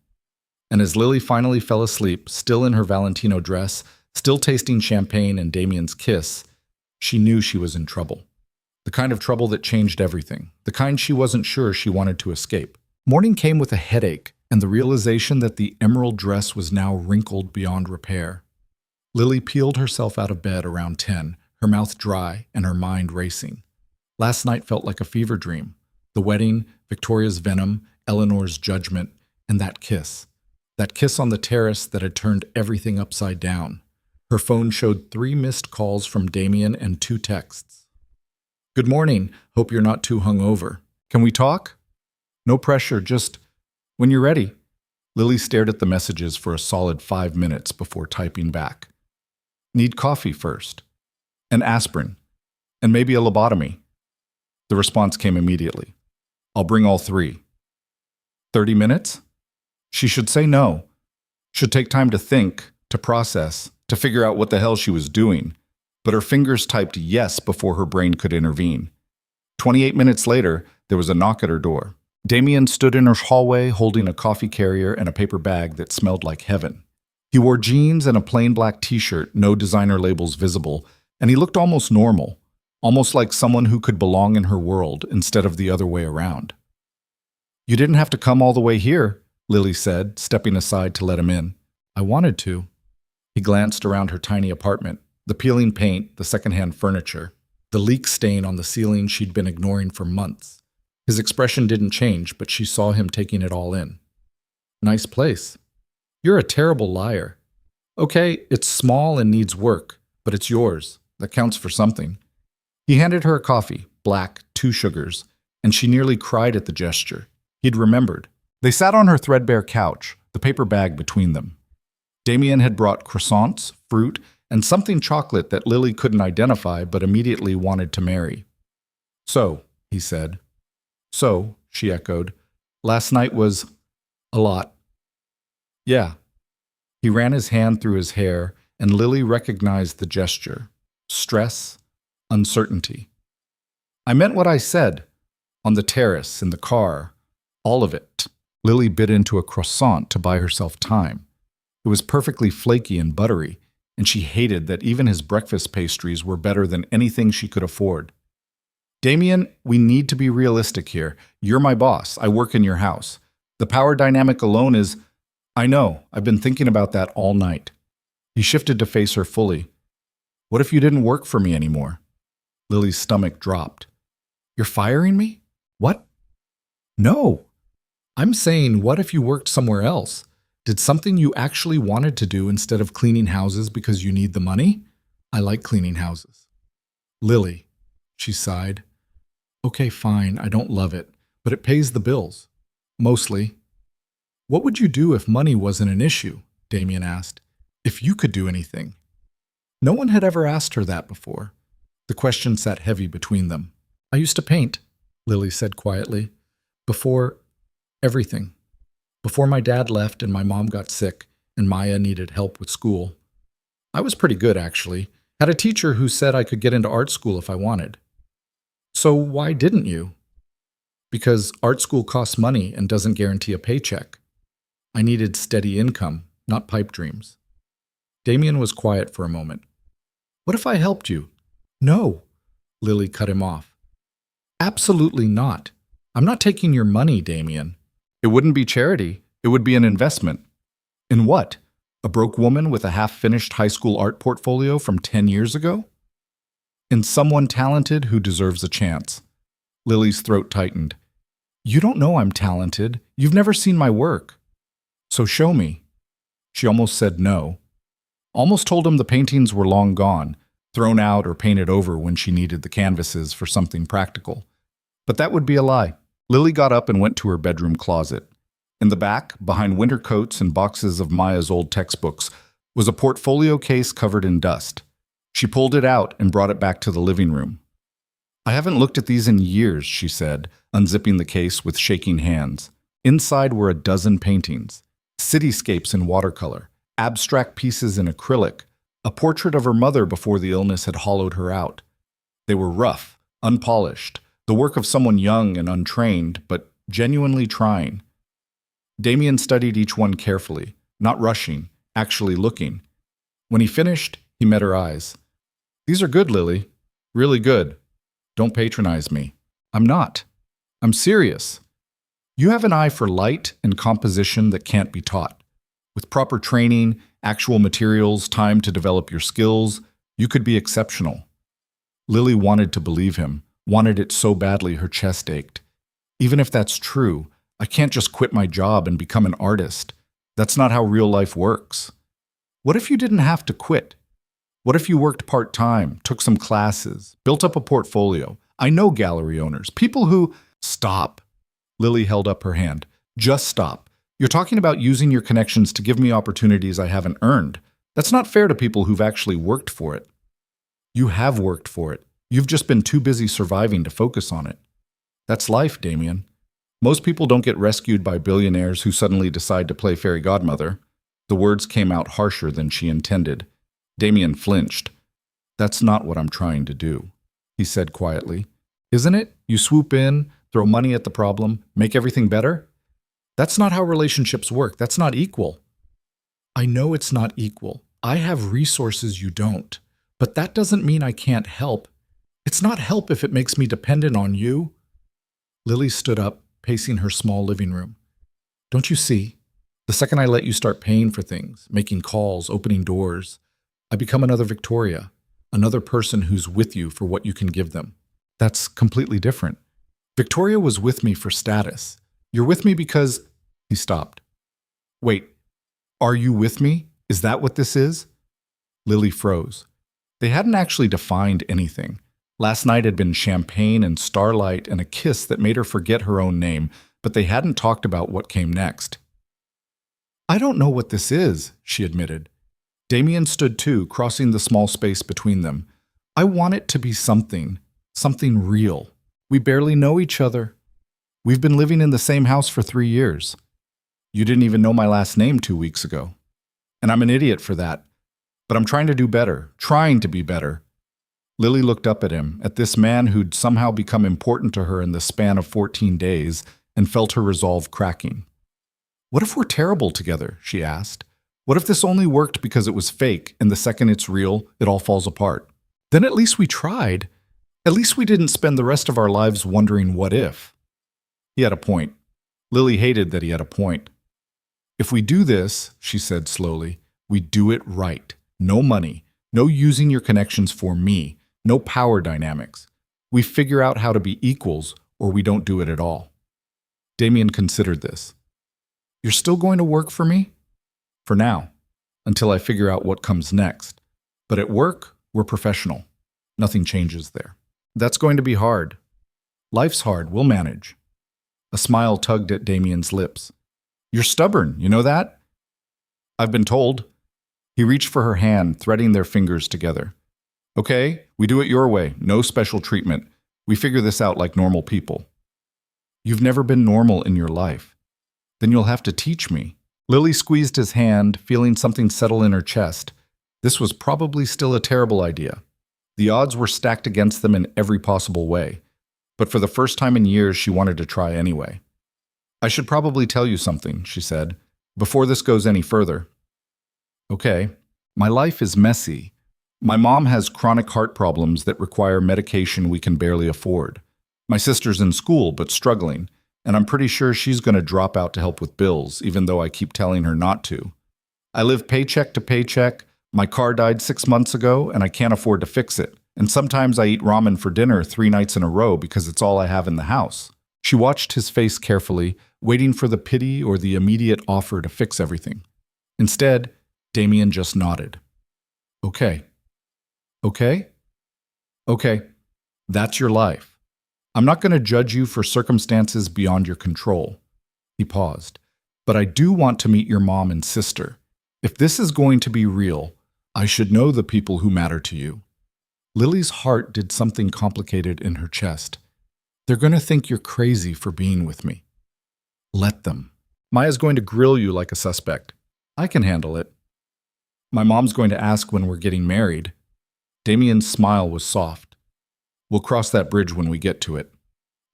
And as Lily finally fell asleep, still in her Valentino dress, still tasting champagne and Damien's kiss, she knew she was in trouble. The kind of trouble that changed everything. The kind she wasn't sure she wanted to escape. Morning came with a headache and the realization that the emerald dress was now wrinkled beyond repair. Lily peeled herself out of bed around 10, her mouth dry and her mind racing. Last night felt like a fever dream. The wedding, Victoria's venom, Eleanor's judgment, and that kiss. That kiss on the terrace that had turned everything upside down. Her phone showed 3 missed calls from Damien and 2 texts. "Good morning. Hope you're not too hungover. Can we talk?" "No pressure, just when you're ready." Lily stared at the messages for a solid 5 minutes before typing back. "Need coffee first. An aspirin. And maybe a lobotomy." The response came immediately. "I'll bring all 3. 30 minutes? She should say no. Should take time to think, to process, to figure out what the hell she was doing. But her fingers typed yes before her brain could intervene. 28 minutes later, there was a knock at her door. Damien stood in her hallway holding a coffee carrier and a paper bag that smelled like heaven. He wore jeans and a plain black t-shirt, no designer labels visible, and he looked almost normal, almost like someone who could belong in her world instead of the other way around. "You didn't have to come all the way here," Lily said, stepping aside to let him in. "I wanted to." He glanced around her tiny apartment, the peeling paint, the secondhand furniture, the leak stain on the ceiling she'd been ignoring for months. His expression didn't change, but she saw him taking it all in. "Nice place." "You're a terrible liar." "Okay, it's small and needs work, but it's yours. That counts for something." He handed her a coffee, black, 2 sugars, and she nearly cried at the gesture. He'd remembered. They sat on her threadbare couch, the paper bag between them. Damien had brought croissants, fruit, and something chocolate that Lily couldn't identify but immediately wanted to marry. "So," he said. "So," she echoed. "Last night was a lot." "Yeah." He ran his hand through his hair, and Lily recognized the gesture. Stress, uncertainty. "I meant what I said. On the terrace, in the car. All of it." Lily bit into a croissant to buy herself time. It was perfectly flaky and buttery, and she hated that even his breakfast pastries were better than anything she could afford. "Damien, we need to be realistic here. You're my boss. I work in your house. The power dynamic alone is—" "I know. I've been thinking about that all night." He shifted to face her fully. "What if you didn't work for me anymore?" Lily's stomach dropped. "You're firing me? What?" "No. I'm saying, what if you worked somewhere else? Did something you actually wanted to do instead of cleaning houses because you need the money? I like cleaning houses." "Lily," she sighed. "Okay, fine, I don't love it, but it pays the bills. Mostly." "What would you do if money wasn't an issue?" Damien asked. "If you could do anything." No one had ever asked her that before. The question sat heavy between them. "I used to paint," Lily said quietly. "Before everything. Before my dad left and my mom got sick and Maya needed help with school. I was pretty good, actually. Had a teacher who said I could get into art school if I wanted." "So why didn't you?" "Because art school costs money and doesn't guarantee a paycheck. I needed steady income, not pipe dreams." Damien was quiet for a moment. "What if I helped you?" "No," Lily cut him off. "Absolutely not. I'm not taking your money, Damien." "It wouldn't be charity. It would be an investment." "In what? A broke woman with a half-finished high school art portfolio from 10 years ago?" "In someone talented who deserves a chance." Lily's throat tightened. "You don't know I'm talented. You've never seen my work." "So show me." She almost said no. Almost told him the paintings were long gone, thrown out or painted over when she needed the canvases for something practical. But that would be a lie. Lily got up and went to her bedroom closet. In the back, behind winter coats and boxes of Maya's old textbooks, was a portfolio case covered in dust. She pulled it out and brought it back to the living room. "I haven't looked at these in years," she said, unzipping the case with shaking hands. Inside were a dozen paintings. Cityscapes in watercolor, abstract pieces in acrylic, a portrait of her mother before the illness had hollowed her out. They were rough, unpolished, the work of someone young and untrained, but genuinely trying. Damien studied each one carefully, not rushing, actually looking. When he finished, he met her eyes. "These are good, Lily. Really good. Don't patronize me." "I'm not. I'm serious." You have an eye for light and composition that can't be taught. With proper training, actual materials, time to develop your skills, you could be exceptional. Lily wanted to believe him, wanted it so badly her chest ached. Even if that's true, I can't just quit my job and become an artist. That's not how real life works. What if you didn't have to quit? What if you worked part-time, took some classes, built up a portfolio? I know gallery owners, people who— Stop. Lily held up her hand. Just stop. You're talking about using your connections to give me opportunities I haven't earned. That's not fair to people who've actually worked for it. You have worked for it. You've just been too busy surviving to focus on it. That's life, Damien. Most people don't get rescued by billionaires who suddenly decide to play fairy godmother. The words came out harsher than she intended. Damien flinched. That's not what I'm trying to do, he said quietly. Isn't it? You swoop in, throw money at the problem, make everything better? That's not how relationships work. That's not equal. I know it's not equal. I have resources you don't. But that doesn't mean I can't help. It's not help if it makes me dependent on you. Lily stood up, pacing her small living room. Don't you see? The second I let you start paying for things, making calls, opening doors, I become another Victoria, another person who's with you for what you can give them. That's completely different. Victoria was with me for status. You're with me because— He stopped. Wait, are you with me? Is that what this is? Lily froze. They hadn't actually defined anything. Last night had been champagne and starlight and a kiss that made her forget her own name, but they hadn't talked about what came next. I don't know what this is, she admitted. Damien stood too, crossing the small space between them. I want it to be something real. We barely know each other. We've been living in the same house for 3 years. You didn't even know my last name 2 weeks ago. And I'm an idiot for that. But I'm trying to do better, trying to be better. Lily looked up at him, at this man who'd somehow become important to her in the span of 14 days, and felt her resolve cracking. What if we're terrible together? She asked. What if this only worked because it was fake, and the second it's real, it all falls apart? Then at least we tried. At least we didn't spend the rest of our lives wondering what if. He had a point. Lily hated that he had a point. If we do this, she said slowly, we do it right. No money, no using your connections for me, no power dynamics. We figure out how to be equals, or we don't do it at all. Damien considered this. You're still going to work for me? For now, until I figure out what comes next. But at work, we're professional. Nothing changes there. That's going to be hard. Life's hard, we'll manage. A smile tugged at Damien's lips. You're stubborn, you know that? I've been told. He reached for her hand, threading their fingers together. Okay, we do it your way, no special treatment. We figure this out like normal people. You've never been normal in your life. Then you'll have to teach me. Lily squeezed his hand, feeling something settle in her chest. This was probably still a terrible idea. The odds were stacked against them in every possible way. But for the first time in years, she wanted to try anyway. I should probably tell you something, she said, before this goes any further. Okay, my life is messy. My mom has chronic heart problems that require medication we can barely afford. My sister's in school but struggling, and I'm pretty sure she's going to drop out to help with bills, even though I keep telling her not to. I live paycheck to paycheck. My car died 6 months ago, and I can't afford to fix it. And sometimes I eat ramen for dinner 3 nights in a row because it's all I have in the house. She watched his face carefully, waiting for the pity or the immediate offer to fix everything. Instead, Damien just nodded. Okay. Okay? Okay. That's your life. I'm not going to judge you for circumstances beyond your control. He paused. But I do want to meet your mom and sister. If this is going to be real, I should know the people who matter to you. Lily's heart did something complicated in her chest. They're going to think you're crazy for being with me. Let them. Maya's going to grill you like a suspect. I can handle it. My mom's going to ask when we're getting married. Damien's smile was soft. We'll cross that bridge when we get to it.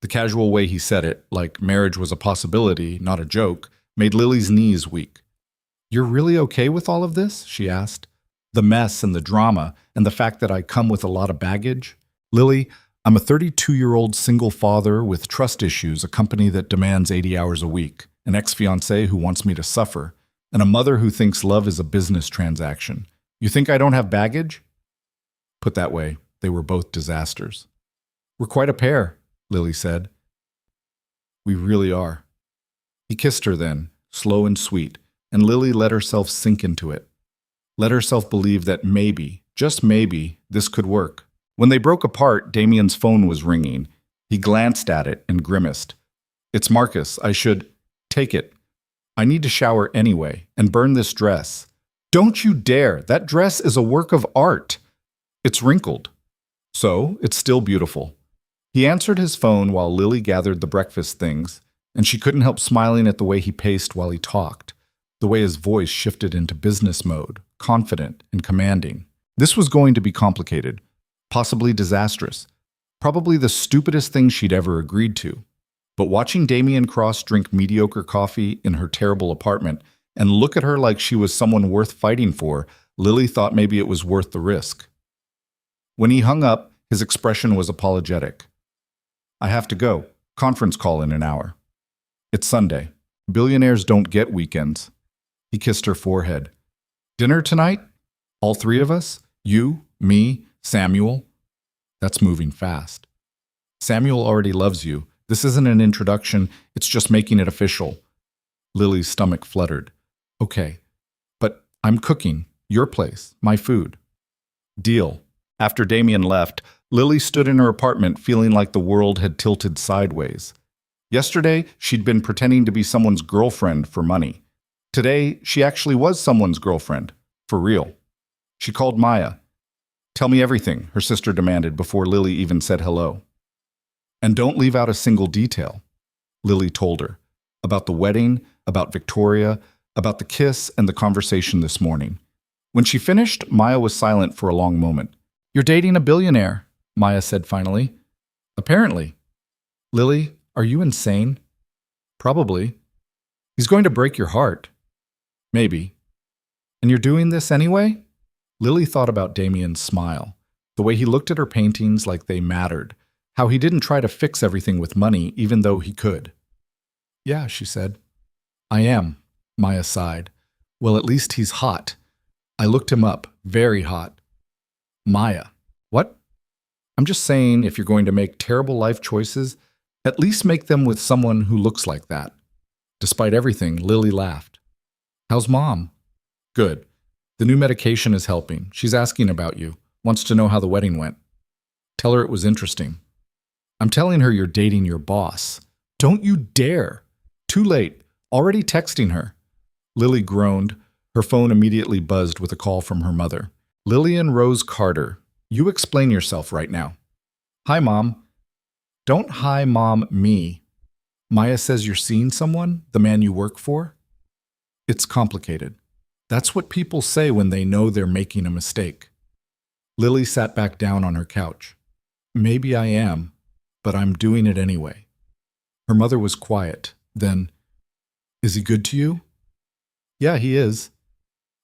The casual way he said it, like marriage was a possibility, not a joke, made Lily's knees weak. You're really okay with all of this? She asked. The mess and the drama and the fact that I come with a lot of baggage? Lily, I'm a 32-year-old single father with trust issues, a company that demands 80 hours a week, an ex-fiancée who wants me to suffer, and a mother who thinks love is a business transaction. You think I don't have baggage? Put that way, they were both disasters. We're quite a pair, Lily said. We really are. He kissed her then, slow and sweet, and Lily let herself sink into it. Let herself believe that maybe, just maybe, this could work. When they broke apart, Damien's phone was ringing. He glanced at it and grimaced. It's Marcus. I should take it. I need to shower anyway and burn this dress. Don't you dare. That dress is a work of art. It's wrinkled. So, it's still beautiful. He answered his phone while Lily gathered the breakfast things, and she couldn't help smiling at the way he paced while he talked, the way his voice shifted into business mode, confident and commanding. This was going to be complicated, possibly disastrous, probably the stupidest thing she'd ever agreed to. But watching Damien Cross drink mediocre coffee in her terrible apartment and look at her like she was someone worth fighting for, Lily thought maybe it was worth the risk. When he hung up, his expression was apologetic. I have to go. Conference call in an hour. It's Sunday. Billionaires don't get weekends. He kissed her forehead. Dinner tonight? All three of us? You, me, Samuel? That's moving fast. Samuel already loves you. This isn't an introduction, it's just making it official. Lily's stomach fluttered. Okay, but I'm cooking. Your place. My food. Deal. After Damien left, Lily stood in her apartment feeling like the world had tilted sideways. Yesterday, she'd been pretending to be someone's girlfriend for money. Today, she actually was someone's girlfriend, for real. She called Maya. Tell me everything, her sister demanded before Lily even said hello. And don't leave out a single detail, Lily told her. About the wedding, about Victoria, about the kiss and the conversation this morning. When she finished, Maya was silent for a long moment. You're dating a billionaire, Maya said finally. Apparently. Lily, are you insane? Probably. He's going to break your heart. Maybe. And you're doing this anyway? Lily thought about Damien's smile, the way he looked at her paintings like they mattered, how he didn't try to fix everything with money even though he could. Yeah, she said. I am, Maya sighed. Well, at least he's hot. I looked him up, very hot. Maya. What? I'm just saying if you're going to make terrible life choices, at least make them with someone who looks like that. Despite everything, Lily laughed. How's Mom? Good. The new medication is helping. She's asking about you. Wants to know how the wedding went. Tell her it was interesting. I'm telling her you're dating your boss. Don't you dare. Too late. Already texting her. Lily groaned. Her phone immediately buzzed with a call from her mother. Lillian Rose Carter. You explain yourself right now. Hi, Mom. Don't hi, Mom, me. Maya says you're seeing someone, the man you work for? It's complicated. That's what people say when they know they're making a mistake. Lily sat back down on her couch. Maybe I am, but I'm doing it anyway. Her mother was quiet. Then, is he good to you? Yeah, he is.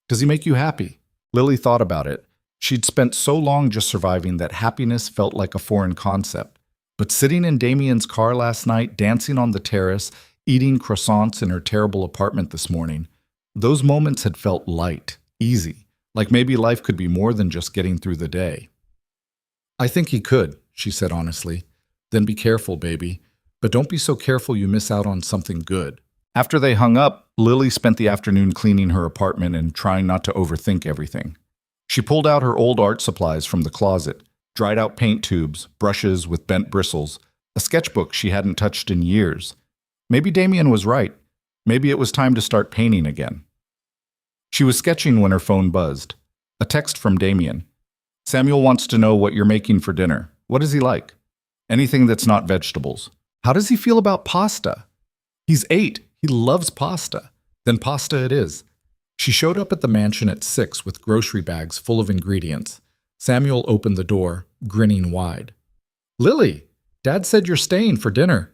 Does he make you happy? Lily thought about it. She'd spent so long just surviving that happiness felt like a foreign concept. But sitting in Damien's car last night, dancing on the terrace, eating croissants in her terrible apartment this morning, those moments had felt light, easy, like maybe life could be more than just getting through the day. I think he could, she said honestly. Then be careful, baby. But don't be so careful you miss out on something good. After they hung up, Lily spent the afternoon cleaning her apartment and trying not to overthink everything. She pulled out her old art supplies from the closet, dried out paint tubes, brushes with bent bristles, a sketchbook she hadn't touched in years. Maybe Damien was right. Maybe it was time to start painting again. She was sketching when her phone buzzed. A text from Damien. Samuel wants to know what you're making for dinner. What is he like? Anything that's not vegetables. How does he feel about pasta? He's 8. He loves pasta. Then pasta it is. She showed up at the mansion at 6 with grocery bags full of ingredients. Samuel opened the door, grinning wide. Lily, Dad said you're staying for dinner.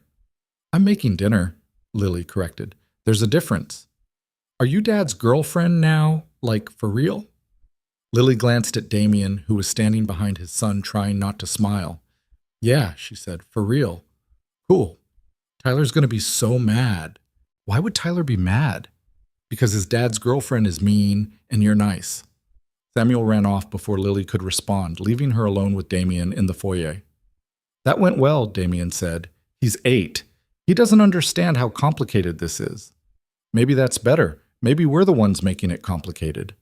I'm making dinner, Lily corrected. There's a difference. Are you Dad's girlfriend now, like for real? Lily glanced at Damien, who was standing behind his son trying not to smile. Yeah, she said, for real. Cool. Tyler's going to be so mad. Why would Tyler be mad? Because his dad's girlfriend is mean and you're nice. Samuel ran off before Lily could respond, leaving her alone with Damien in the foyer. That went well, Damien said. He's 8. He doesn't understand how complicated this is. Maybe that's better. Maybe we're the ones making it complicated.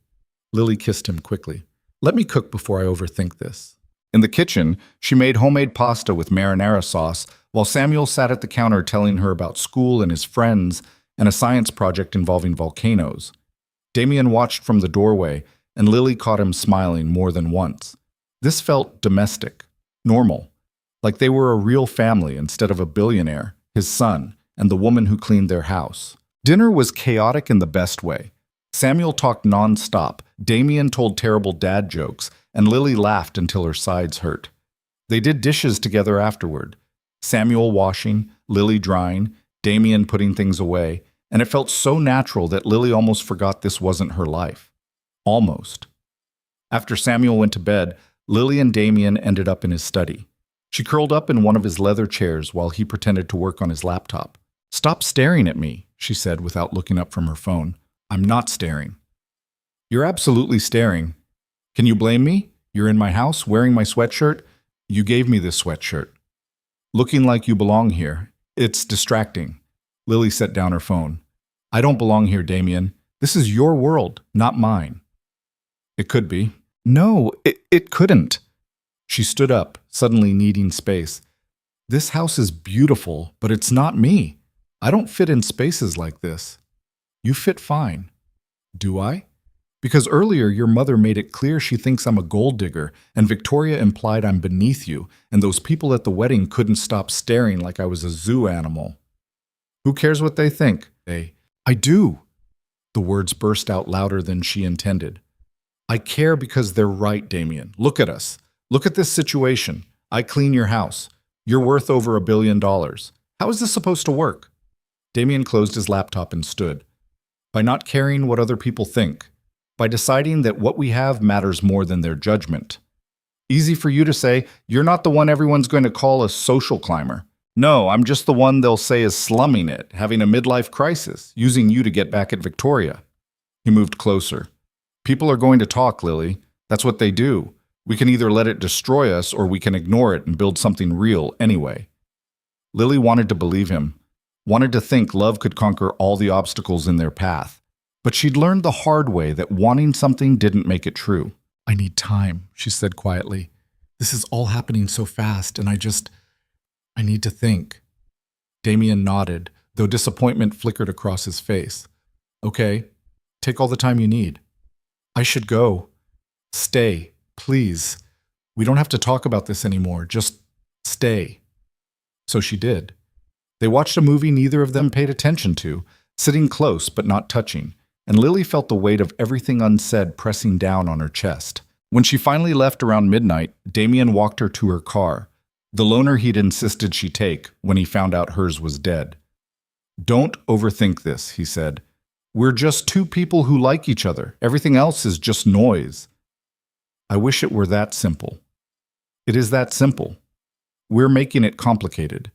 Lily kissed him quickly. Let me cook before I overthink this. In the kitchen, she made homemade pasta with marinara sauce while Samuel sat at the counter telling her about school and his friends and a science project involving volcanoes. Damien watched from the doorway, and Lily caught him smiling more than once. This felt domestic, normal, like they were a real family instead of a billionaire, his son, and the woman who cleaned their house. Dinner was chaotic in the best way. Samuel talked non-stop, Damien told terrible dad jokes, and Lily laughed until her sides hurt. They did dishes together afterward. Samuel washing, Lily drying, Damien putting things away, and it felt so natural that Lily almost forgot this wasn't her life. Almost. After Samuel went to bed, Lily and Damien ended up in his study. She curled up in one of his leather chairs while he pretended to work on his laptop. "Stop staring at me," she said without looking up from her phone. "I'm not staring." "You're absolutely staring. Can you blame me? You're in my house, wearing my sweatshirt. You gave me this sweatshirt. Looking like you belong here. It's distracting." Lily set down her phone. "I don't belong here, Damien. This is your world, not mine." "It could be." "No, it couldn't." She stood up, suddenly needing space. "This house is beautiful, but it's not me. I don't fit in spaces like this." "You fit fine." "Do I?" "Because earlier your mother made it clear she thinks I'm a gold digger, and Victoria implied I'm beneath you, and those people at the wedding couldn't stop staring like I was a zoo animal." "Who cares what they think?" "I do." The words burst out louder than she intended. "I care because they're right, Damien. Look at us. Look at this situation. I clean your house. You're worth over $1 billion. How is this supposed to work?" Damien closed his laptop and stood. "By not caring what other people think. By deciding that what we have matters more than their judgment. Easy for you to say, you're not the one everyone's going to call a social climber. No, I'm just the one they'll say is slumming it, having a midlife crisis, using you to get back at Victoria." He moved closer. "People are going to talk, Lily. That's what they do. We can either let it destroy us or we can ignore it and build something real anyway." Lily wanted to believe him, wanted to think love could conquer all the obstacles in their path. But she'd learned the hard way that wanting something didn't make it true. "I need time," she said quietly. "This is all happening so fast, and I need to think." Damien nodded, though disappointment flickered across his face. "Okay, take all the time you need." "I should go." "Stay, please. We don't have to talk about this anymore. Just stay." So she did. They watched a movie neither of them paid attention to, sitting close but not touching, and Lily felt the weight of everything unsaid pressing down on her chest. When she finally left around midnight, Damien walked her to her car, the loaner he'd insisted she take when he found out hers was dead. "Don't overthink this," he said. "We're just two people who like each other. Everything else is just noise." "I wish it were that simple." "It is that simple. We're making it complicated."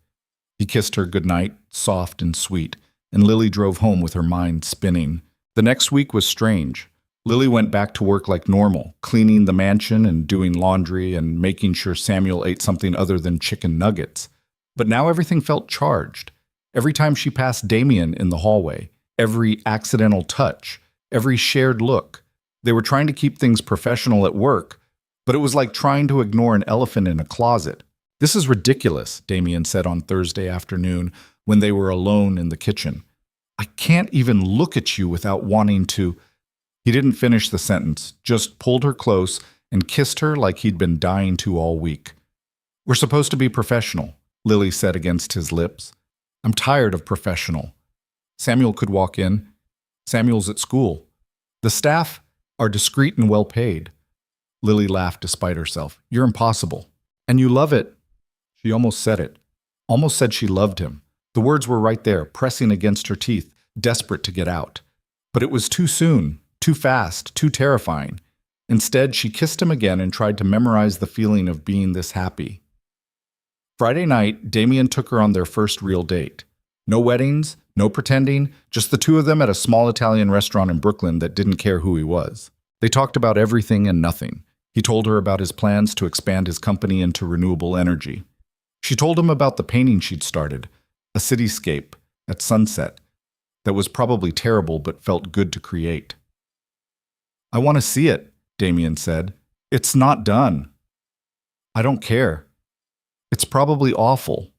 He kissed her goodnight, soft and sweet, and Lily drove home with her mind spinning. The next week was strange. Lily went back to work like normal, cleaning the mansion and doing laundry and making sure Samuel ate something other than chicken nuggets. But now everything felt charged. Every time she passed Damien in the hallway, every accidental touch, every shared look. They were trying to keep things professional at work, but it was like trying to ignore an elephant in a closet. "This is ridiculous," Damien said on Thursday afternoon when they were alone in the kitchen. "I can't even look at you without wanting to—" He didn't finish the sentence, just pulled her close and kissed her like he'd been dying to all week. "We're supposed to be professional," Lily said against his lips. "I'm tired of professional." Samuel could walk in. Samuel's at school. The staff are discreet and well paid. Lily laughed despite herself. "You're impossible. And you love it." She almost said it. Almost said she loved him. The words were right there, pressing against her teeth, desperate to get out. But it was too soon, too fast, too terrifying. Instead, she kissed him again and tried to memorize the feeling of being this happy. Friday night, Damien took her on their first real date. No weddings, no pretending, just the two of them at a small Italian restaurant in Brooklyn that didn't care who he was. They talked about everything and nothing. He told her about his plans to expand his company into renewable energy. She told him about the painting she'd started, a cityscape at sunset that was probably terrible but felt good to create. "I want to see it," Damien said. "It's not done." "I don't care. It's probably awful."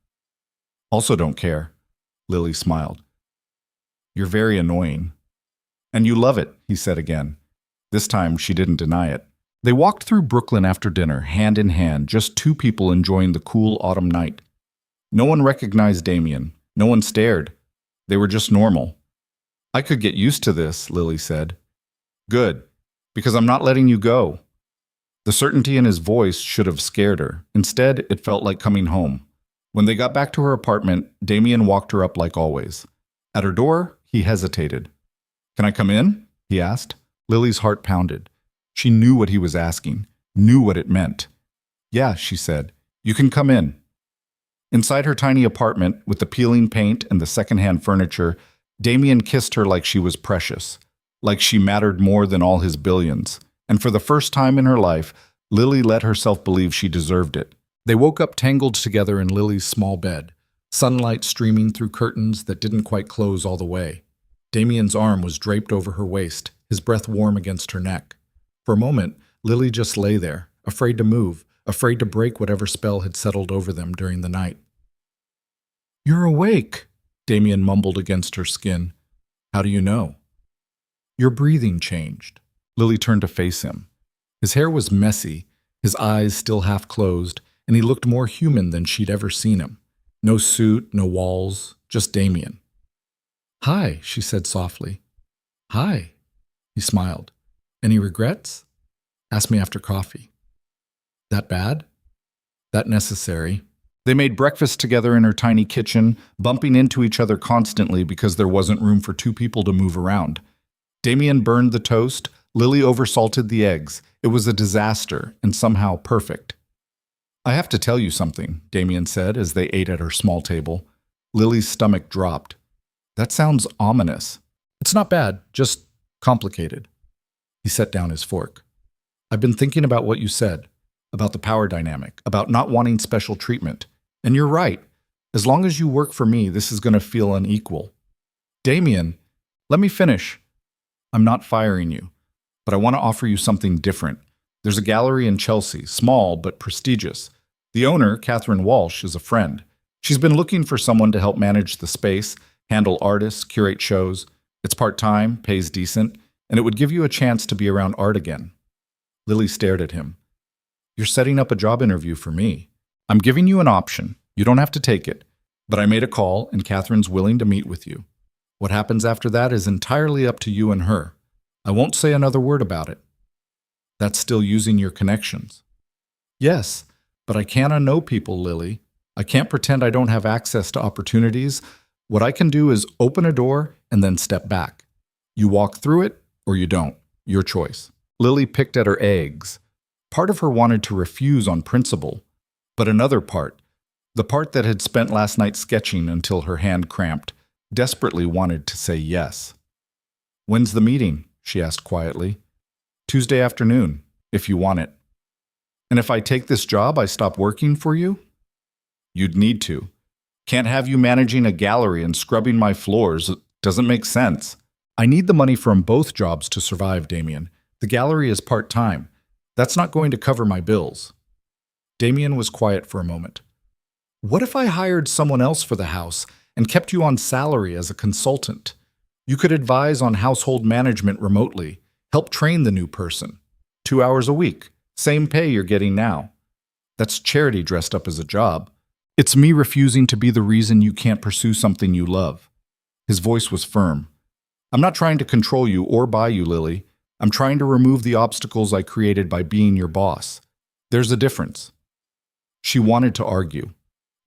"Also don't care," Lily smiled. "You're very annoying." "And you love it," he said again. This time she didn't deny it. They walked through Brooklyn after dinner, hand in hand, just two people enjoying the cool autumn night. No one recognized Damien. No one stared. They were just normal. "I could get used to this," Lily said. "Good, because I'm not letting you go." The certainty in his voice should have scared her. Instead, it felt like coming home. When they got back to her apartment, Damien walked her up like always. At her door, he hesitated. "Can I come in?" he asked. Lily's heart pounded. She knew what he was asking, knew what it meant. "Yeah," she said. "You can come in." Inside her tiny apartment, with the peeling paint and the secondhand furniture, Damien kissed her like she was precious, like she mattered more than all his billions. And for the first time in her life, Lily let herself believe she deserved it. They woke up tangled together in Lily's small bed, sunlight streaming through curtains that didn't quite close all the way. Damien's arm was draped over her waist, his breath warm against her neck. For a moment, Lily just lay there, afraid to move, afraid to break whatever spell had settled over them during the night. "You're awake," Damien mumbled against her skin. "How do you know?" "Your breathing changed." Lily turned to face him. His hair was messy, his eyes still half closed, and he looked more human than she'd ever seen him. No suit, no walls, just Damien. "Hi," she said softly. "Hi," he smiled. "Any regrets? Ask me after coffee." "That bad?" "That necessary." They made breakfast together in her tiny kitchen, bumping into each other constantly because there wasn't room for two people to move around. Damien burned the toast, Lily oversalted the eggs. It was a disaster, and somehow perfect. "I have to tell you something," Damien said as they ate at her small table. Lily's stomach dropped. "That sounds ominous." "It's not bad, just complicated." He set down his fork. "I've been thinking about what you said, about the power dynamic, about not wanting special treatment. And you're right. As long as you work for me, this is going to feel unequal." "Damien, let me finish. I'm not firing you, but I want to offer you something different. There's a gallery in Chelsea, small but prestigious. The owner, Catherine Walsh, is a friend. She's been looking for someone to help manage the space, handle artists, curate shows. It's part-time, pays decent, and it would give you a chance to be around art again." Lily stared at him. "You're setting up a job interview for me. I'm giving you an option. You don't have to take it. But I made a call, and Catherine's willing to meet with you. What happens after that is entirely up to you and her. I won't say another word about it." "That's still using your connections." "Yes, but I can't unknow people, Lily. I can't pretend I don't have access to opportunities. What I can do is open a door and then step back. You walk through it, or you don't. Your choice." Lily picked at her eggs. Part of her wanted to refuse on principle, but another part, the part that had spent last night sketching until her hand cramped, desperately wanted to say yes. "When's the meeting?" she asked quietly. "Tuesday afternoon, if you want it." "And if I take this job, I stop working for you?" "You'd need to. Can't have you managing a gallery and scrubbing my floors. It doesn't make sense." "I need the money from both jobs to survive, Damien. The gallery is part-time. That's not going to cover my bills." Damien was quiet for a moment. "What if I hired someone else for the house and kept you on salary as a consultant? You could advise on household management remotely, help train the new person. 2 hours a week, same pay you're getting now. That's charity dressed up as a job. It's me refusing to be the reason you can't pursue something you love." His voice was firm. "I'm not trying to control you or buy you, Lily. I'm trying to remove the obstacles I created by being your boss. There's a difference." She wanted to argue,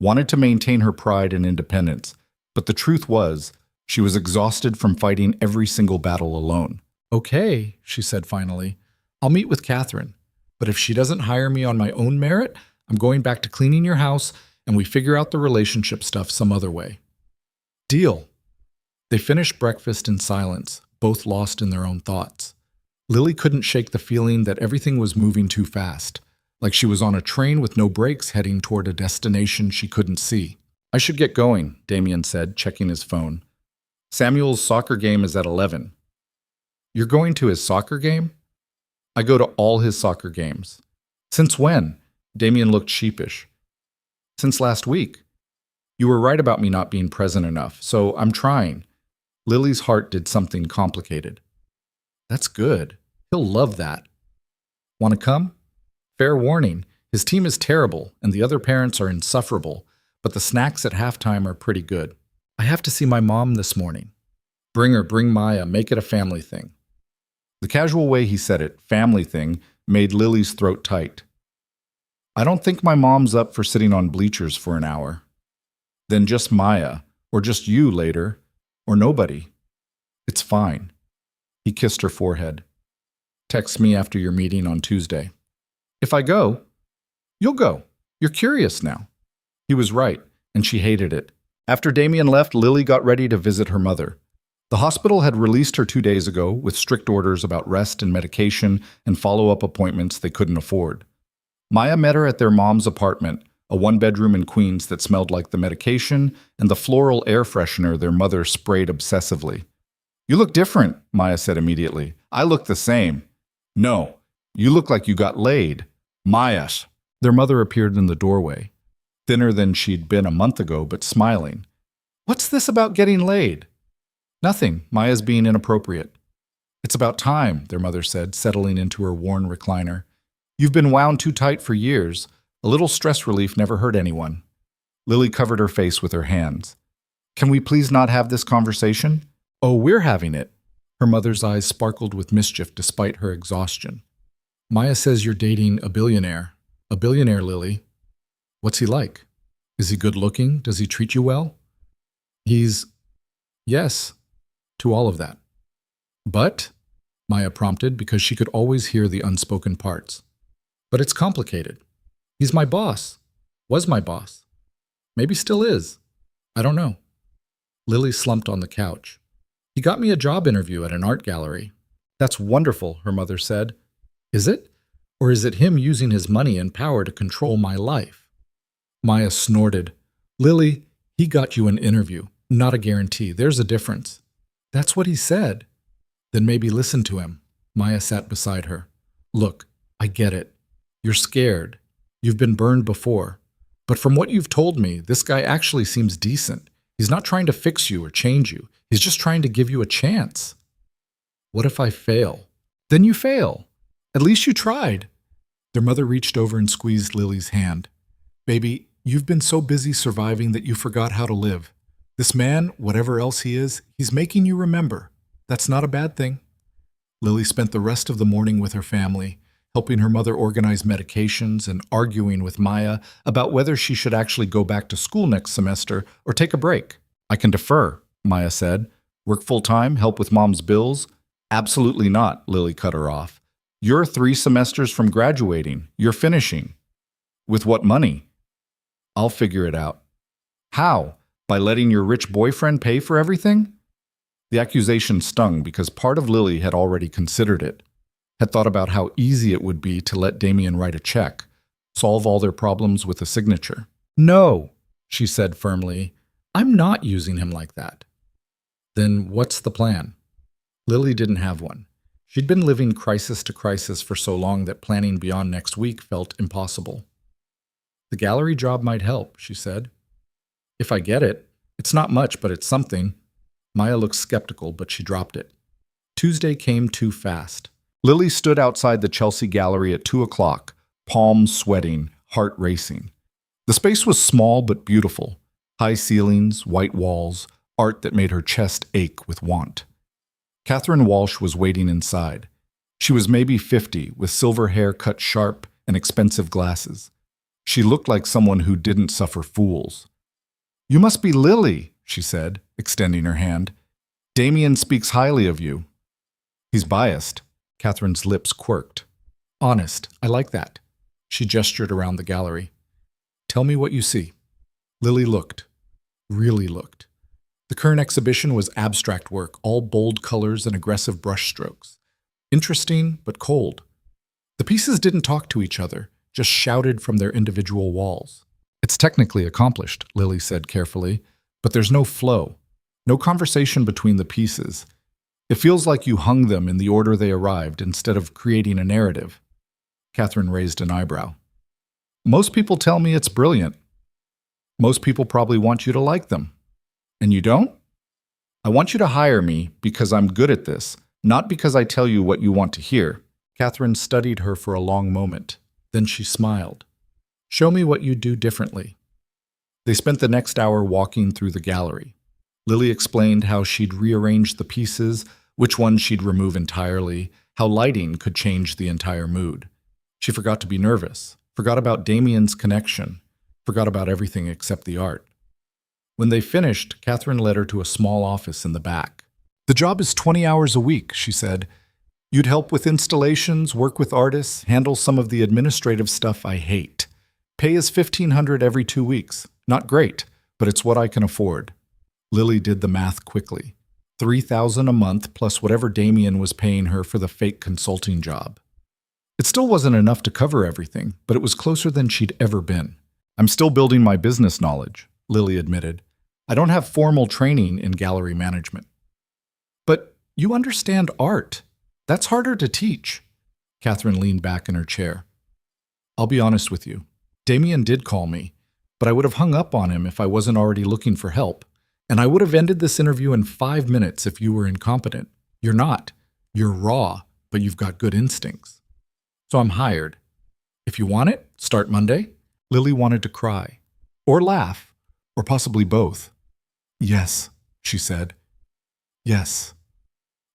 wanted to maintain her pride and independence, but the truth was, she was exhausted from fighting every single battle alone. "Okay," she said finally. "I'll meet with Catherine, but if she doesn't hire me on my own merit, I'm going back to cleaning your house and we figure out the relationship stuff some other way. Deal. They finished breakfast in silence, both lost in their own thoughts. Lily couldn't shake the feeling that everything was moving too fast, like she was on a train with no brakes heading toward a destination she couldn't see. I should get going, Damien said, checking his phone. Samuel's soccer game is at 11. You're going to his soccer game? I go to all his soccer games. Since when? Damien looked sheepish. Since last week. You were right about me not being present enough, so I'm trying. Lily's heart did something complicated. That's good. He'll love that. Want to come? Fair warning, his team is terrible and the other parents are insufferable, but the snacks at halftime are pretty good. I have to see my mom this morning. Bring her, bring Maya, make it a family thing. The casual way he said it, family thing, made Lily's throat tight. I don't think my mom's up for sitting on bleachers for an hour. Then just Maya, or just you later, or nobody. It's fine. He kissed her forehead. Text me after your meeting on Tuesday. If I go, you'll go. You're curious now. He was right, and she hated it. After Damien left, Lily got ready to visit her mother. The hospital had released her 2 days ago with strict orders about rest and medication and follow-up appointments they couldn't afford. Maya met her at their mom's apartment, a one-bedroom in Queens that smelled like the medication and the floral air freshener their mother sprayed obsessively. You look different, Maya said immediately. I look the same. No, you look like you got laid. Maya. Their mother appeared in the doorway, thinner than she'd been a month ago, but smiling. What's this about getting laid? Nothing. Maya's being inappropriate. It's about time, their mother said, settling into her worn recliner. You've been wound too tight for years. A little stress relief never hurt anyone. Lily covered her face with her hands. Can we please not have this conversation? Oh, we're having it. Her mother's eyes sparkled with mischief despite her exhaustion. Maya says you're dating a billionaire. A billionaire, Lily. What's he like? Is he good looking? Does he treat you well? Yes, to all of that. But, Maya prompted because she could always hear the unspoken parts. But it's complicated. He's my boss. Was my boss. Maybe still is. I don't know. Lily slumped on the couch. He got me a job interview at an art gallery. That's wonderful, her mother said. Is it? Or is it him using his money and power to control my life? Maya snorted. Lily, he got you an interview, not a guarantee. There's a difference. That's what he said. Then maybe listen to him. Maya sat beside her. Look, I get it. You're scared. You've been burned before. But from what you've told me, this guy actually seems decent. He's not trying to fix you or change you. He's just trying to give you a chance. What if I fail? Then you fail. At least you tried. Their mother reached over and squeezed Lily's hand. Baby, you've been so busy surviving that you forgot how to live. This man, whatever else he is, he's making you remember. That's not a bad thing. Lily spent the rest of the morning with her family, helping her mother organize medications and arguing with Maya about whether she should actually go back to school next semester or take a break. I can defer, Maya said. Work full-time, help with mom's bills? Absolutely not, Lily cut her off. You're 3 semesters from graduating. You're finishing. With what money? I'll figure it out. How? By letting your rich boyfriend pay for everything? The accusation stung because part of Lily had already considered it, had thought about how easy it would be to let Damien write a check, solve all their problems with a signature. No, she said firmly. I'm not using him like that. Then what's the plan? Lily didn't have one. She'd been living crisis to crisis for so long that planning beyond next week felt impossible. The gallery job might help, she said. If I get it. It's not much, but it's something. Maya looked skeptical, but she dropped it. Tuesday came too fast. Lily stood outside the Chelsea Gallery at 2 o'clock, palms sweating, heart racing. The space was small but beautiful. High ceilings, white walls, art that made her chest ache with want. Catherine Walsh was waiting inside. She was maybe 50, with silver hair cut sharp and expensive glasses. She looked like someone who didn't suffer fools. You must be Lily, she said, extending her hand. Damien speaks highly of you. He's biased. Catherine's lips quirked. Honest, I like that. She gestured around the gallery. Tell me what you see. Lily looked, really looked. The current exhibition was abstract work, all bold colors and aggressive brushstrokes. Interesting, but cold. The pieces didn't talk to each other, just shouted from their individual walls. It's technically accomplished, Lily said carefully, but there's no flow, no conversation between the pieces. It feels like you hung them in the order they arrived instead of creating a narrative. Catherine raised an eyebrow. Most people tell me it's brilliant. Most people probably want you to like them. And you don't? I want you to hire me because I'm good at this, not because I tell you what you want to hear. Catherine studied her for a long moment. Then she smiled. Show me what you do differently. They spent the next hour walking through the gallery. Lily explained how she'd rearranged the pieces, which ones she'd remove entirely, how lighting could change the entire mood. She forgot to be nervous, forgot about Damien's connection, forgot about everything except the art. When they finished, Catherine led her to a small office in the back. The job is 20 hours a week, she said. You'd help with installations, work with artists, handle some of the administrative stuff I hate. Pay is $1,500 every 2 weeks. Not great, but it's what I can afford. Lily did the math quickly. $3,000 a month plus whatever Damien was paying her for the fake consulting job. It still wasn't enough to cover everything, but it was closer than she'd ever been. I'm still building my business knowledge, Lily admitted. I don't have formal training in gallery management. But you understand art. That's harder to teach. Catherine leaned back in her chair. I'll be honest with you. Damien did call me, but I would have hung up on him if I wasn't already looking for help. And I would have ended this interview in 5 minutes if you were incompetent. You're not. You're raw, but you've got good instincts. So I'm hired. If you want it, start Monday. Lily wanted to cry, or laugh, or possibly both. Yes, she said. Yes.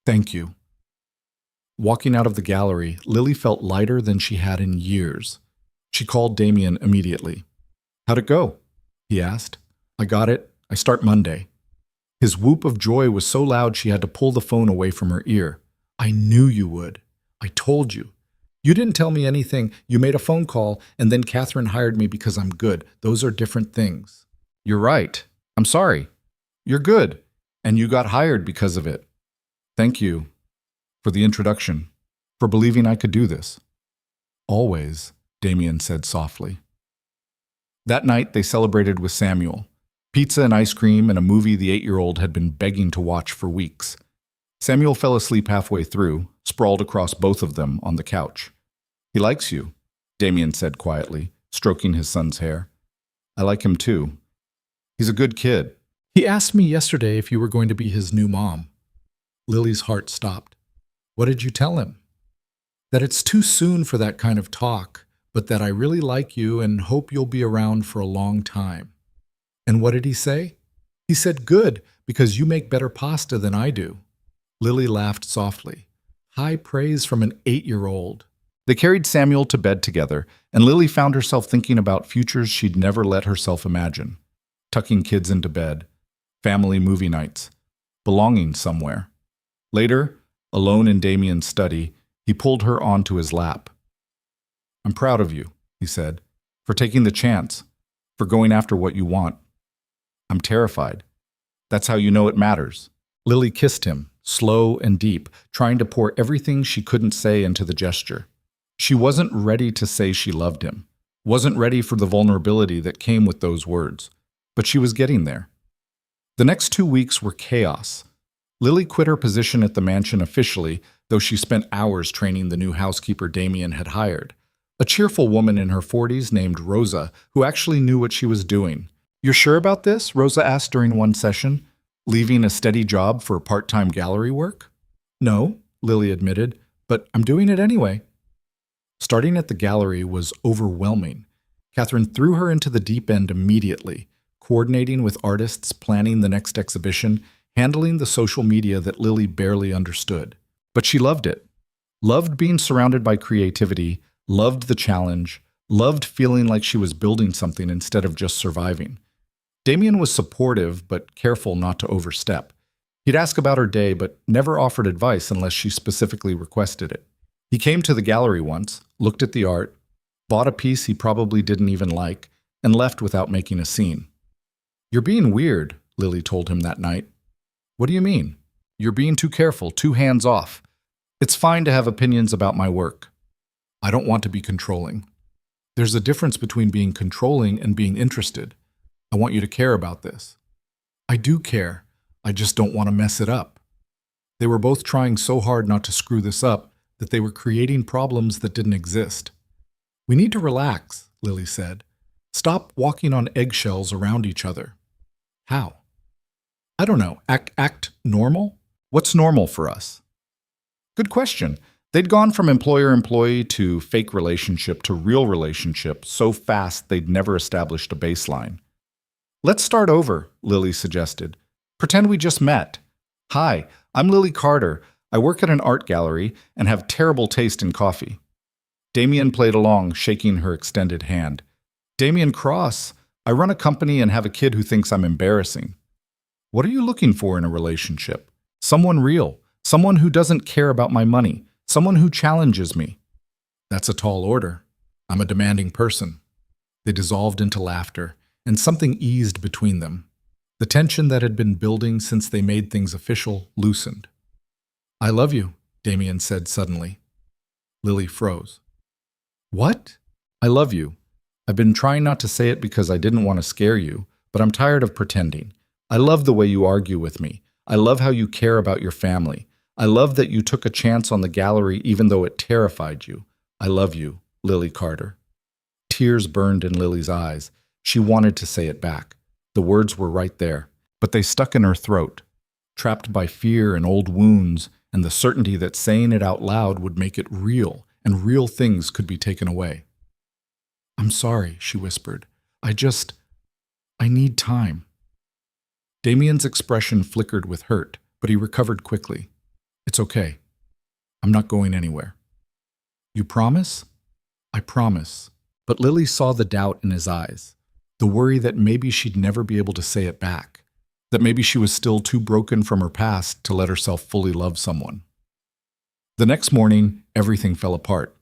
Thank you. Walking out of the gallery, Lily felt lighter than she had in years. She called Damien immediately. How'd it go? He asked. I got it. I start Monday. His whoop of joy was so loud she had to pull the phone away from her ear. I knew you would. I told you. You didn't tell me anything. You made a phone call, and then Catherine hired me because I'm good. Those are different things. You're right. I'm sorry. You're good. And you got hired because of it. Thank you for the introduction, for believing I could do this. Always, Damien said softly. That night, they celebrated with Samuel. Pizza and ice cream and a movie the 8-year-old had been begging to watch for weeks. Samuel fell asleep halfway through, sprawled across both of them on the couch. He likes you, Damien said quietly, stroking his son's hair. I like him too. He's a good kid. He asked me yesterday if you were going to be his new mom. Lily's heart stopped. What did you tell him? That it's too soon for that kind of talk, but that I really like you and hope you'll be around for a long time. And what did he say? He said, good, because you make better pasta than I do. Lily laughed softly. High praise from an 8-year-old. They carried Samuel to bed together, and Lily found herself thinking about futures she'd never let herself imagine. Tucking kids into bed, family movie nights, belonging somewhere. Later, alone in Damien's study, he pulled her onto his lap. I'm proud of you, he said, for taking the chance, for going after what you want. I'm terrified. That's how you know it matters. Lily kissed him, slow and deep, trying to pour everything she couldn't say into the gesture. She wasn't ready to say she loved him, wasn't ready for the vulnerability that came with those words, but she was getting there. The next 2 weeks were chaos. Lily quit her position at the mansion officially, though she spent hours training the new housekeeper Damien had hired, a cheerful woman in her 40s named Rosa, who actually knew what she was doing. You're sure about this? Rosa asked during one session, leaving a steady job for part-time gallery work. No, Lily admitted, but I'm doing it anyway. Starting at the gallery was overwhelming. Catherine threw her into the deep end immediately, coordinating with artists, planning the next exhibition, handling the social media that Lily barely understood. But she loved it. Loved being surrounded by creativity, loved the challenge, loved feeling like she was building something instead of just surviving. Damien was supportive, but careful not to overstep. He'd ask about her day, but never offered advice unless she specifically requested it. He came to the gallery once, looked at the art, bought a piece he probably didn't even like, and left without making a scene. You're being weird, Lily told him that night. What do you mean? You're being too careful, too hands-off. It's fine to have opinions about my work. I don't want to be controlling. There's a difference between being controlling and being interested. I want you to care about this. I do care. I just don't want to mess it up. They were both trying so hard not to screw this up that they were creating problems that didn't exist. We need to relax, Lily said. Stop walking on eggshells around each other. How? I don't know. Act normal? What's normal for us? Good question. They'd gone from employer-employee to fake relationship to real relationship so fast they'd never established a baseline. Let's start over, Lily suggested. Pretend we just met. Hi, I'm Lily Carter. I work at an art gallery and have terrible taste in coffee. Damien played along, shaking her extended hand. Damien Cross. I run a company and have a kid who thinks I'm embarrassing. What are you looking for in a relationship? Someone real. Someone who doesn't care about my money. Someone who challenges me. That's a tall order. I'm a demanding person. They dissolved into laughter, and something eased between them. The tension that had been building since they made things official loosened. I love you, Damien said suddenly. Lily froze. What? I love you. I've been trying not to say it because I didn't want to scare you, but I'm tired of pretending. I love the way you argue with me. I love how you care about your family. I love that you took a chance on the gallery even though it terrified you. I love you, Lily Carter. Tears burned in Lily's eyes. She wanted to say it back. The words were right there, but they stuck in her throat, trapped by fear and old wounds and the certainty that saying it out loud would make it real and real things could be taken away. I'm sorry, she whispered. I need time. Damien's expression flickered with hurt, but he recovered quickly. It's okay. I'm not going anywhere. You promise? I promise. But Lily saw the doubt in his eyes, the worry that maybe she'd never be able to say it back, that maybe she was still too broken from her past to let herself fully love someone. The next morning, everything fell apart.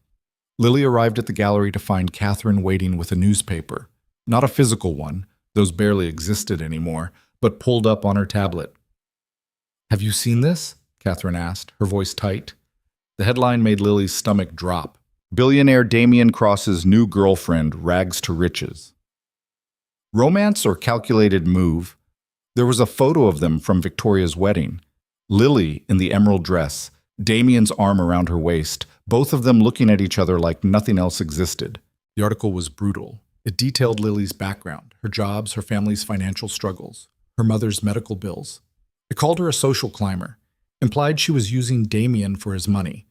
Lily arrived at the gallery to find Catherine waiting with a newspaper, not a physical one, those barely existed anymore, but pulled up on her tablet. Have you seen this? Catherine asked, her voice tight. The headline made Lily's stomach drop. Billionaire Damien Cross's new girlfriend rags to riches. Romance or calculated move? There was a photo of them from Victoria's wedding. Lily in the emerald dress, Damien's arm around her waist, both of them looking at each other like nothing else existed. The article was brutal. It detailed Lily's background, her jobs, her family's financial struggles, her mother's medical bills. It called her a social climber, implied she was using Damien for his money,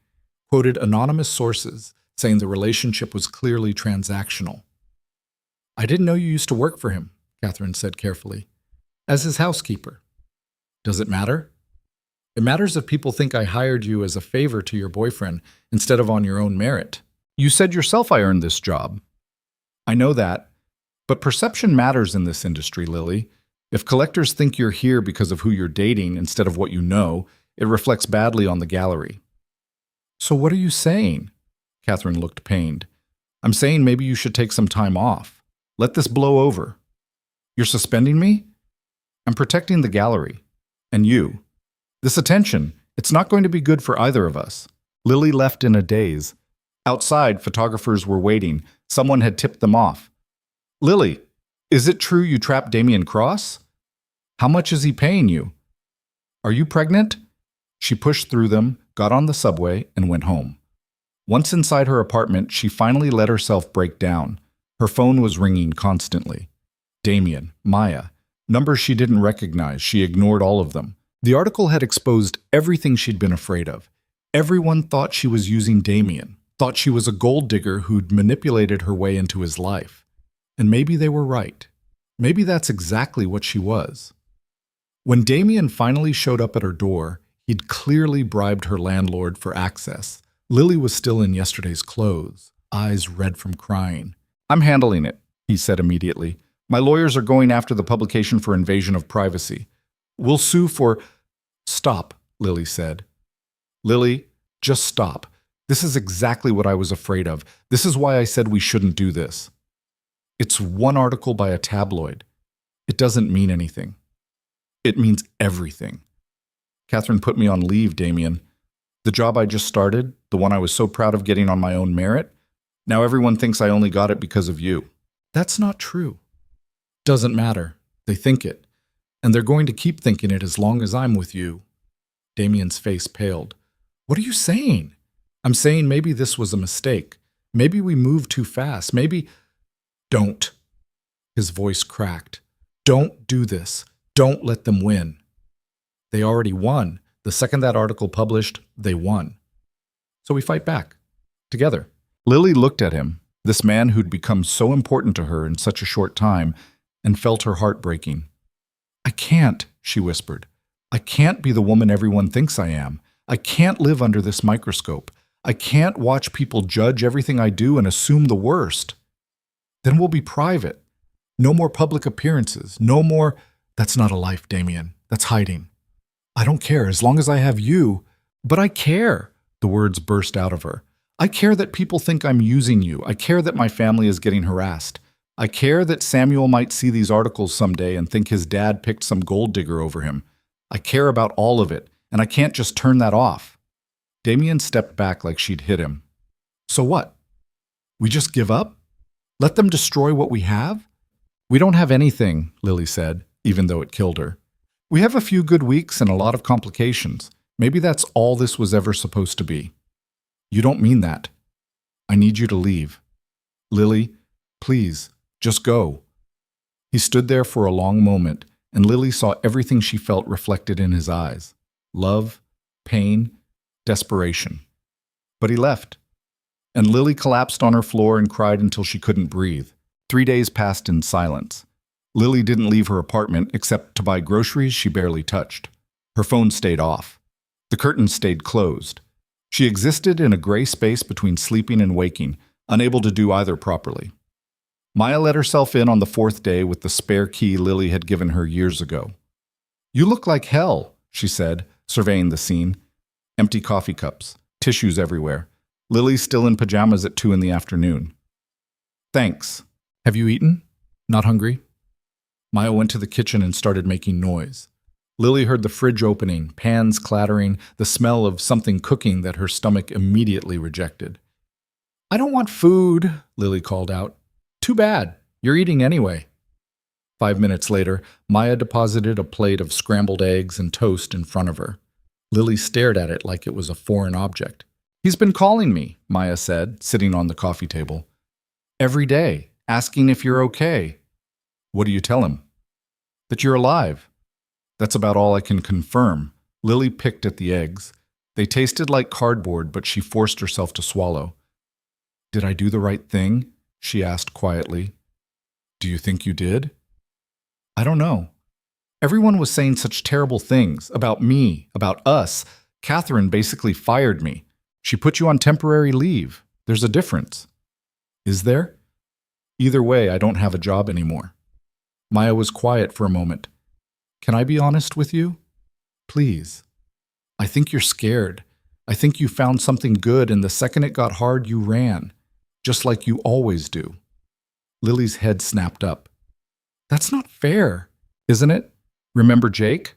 quoted anonymous sources saying the relationship was clearly transactional. I didn't know you used to work for him, Catherine said carefully. As his housekeeper. Does it matter? It matters if people think I hired you as a favor to your boyfriend instead of on your own merit. You said yourself I earned this job. I know that, but perception matters in this industry, Lily. If collectors think you're here because of who you're dating instead of what you know, it reflects badly on the gallery. So what are you saying? Catherine looked pained. I'm saying maybe you should take some time off. Let this blow over. You're suspending me? I'm protecting the gallery. And you. This attention, it's not going to be good for either of us. Lily left in a daze. Outside, photographers were waiting. Someone had tipped them off. Lily, is it true you trapped Damien Cross? How much is he paying you? Are you pregnant? She pushed through them, got on the subway, and went home. Once inside her apartment, she finally let herself break down. Her phone was ringing constantly. Damien, Maya, numbers she didn't recognize. She ignored all of them. The article had exposed everything she'd been afraid of. Everyone thought she was using Damien, thought she was a gold digger who'd manipulated her way into his life. And maybe they were right. Maybe that's exactly what she was. When Damien finally showed up at her door, he'd clearly bribed her landlord for access. Lily was still in yesterday's clothes, eyes red from crying. I'm handling it, he said immediately. My lawyers are going after the publication for invasion of privacy. We'll sue for... Stop, Lily said. Lily, just stop. This is exactly what I was afraid of. This is why I said we shouldn't do this. It's one article by a tabloid. It doesn't mean anything. It means everything. Catherine put me on leave, Damien. The job I just started, the one I was so proud of getting on my own merit, now everyone thinks I only got it because of you. That's not true. Doesn't matter. They think it. And they're going to keep thinking it as long as I'm with you. Damien's face paled. What are you saying? I'm saying maybe this was a mistake. Maybe we moved too fast. Maybe... Don't. His voice cracked. Don't do this. Don't let them win. They already won. The second that article published, they won. So we fight back. Together. Lily looked at him, this man who'd become so important to her in such a short time, and felt her heart breaking. I can't, she whispered. I can't be the woman everyone thinks I am. I can't live under this microscope. I can't watch people judge everything I do and assume the worst. Then we'll be private. No more public appearances. No more... That's not a life, Damien. That's hiding. I don't care as long as I have you. But I care, the words burst out of her. I care that people think I'm using you. I care that my family is getting harassed. I care that Samuel might see these articles someday and think his dad picked some gold digger over him. I care about all of it, and I can't just turn that off. Damien stepped back like she'd hit him. So what? We just give up? Let them destroy what we have? We don't have anything, Lily said, even though it killed her. We have a few good weeks and a lot of complications. Maybe that's all this was ever supposed to be. You don't mean that. I need you to leave. Lily, please, just go. He stood there for a long moment, and Lily saw everything she felt reflected in his eyes. Love, pain, desperation. But he left. And Lily collapsed on her floor and cried until she couldn't breathe. 3 days passed in silence. Lily didn't leave her apartment except to buy groceries she barely touched. Her phone stayed off. The curtains stayed closed. She existed in a gray space between sleeping and waking, unable to do either properly. Maya let herself in on the 4th day with the spare key Lily had given her years ago. You look like hell, she said, surveying the scene. Empty coffee cups, tissues everywhere. Lily still in pajamas at 2 in the afternoon. Thanks. Have you eaten? Not hungry? Maya went to the kitchen and started making noise. Lily heard the fridge opening, pans clattering, the smell of something cooking that her stomach immediately rejected. I don't want food, Lily called out. Too bad. You're eating anyway. 5 minutes later, Maya deposited a plate of scrambled eggs and toast in front of her. Lily stared at it like it was a foreign object. He's been calling me, Maya said, sitting on the coffee table. Every day, asking if you're okay. What do you tell him? That you're alive. That's about all I can confirm. Lily picked at the eggs. They tasted like cardboard, but she forced herself to swallow. Did I do the right thing? She asked quietly. Do you think you did? I don't know. Everyone was saying such terrible things about me, about us. Catherine basically fired me. She put you on temporary leave. There's a difference. Is there? Either way, I don't have a job anymore. Maya was quiet for a moment. Can I be honest with you? Please. I think you're scared. I think you found something good, and the second it got hard, you ran. Just like you always do. Lily's head snapped up. That's not fair, isn't it? Remember Jake?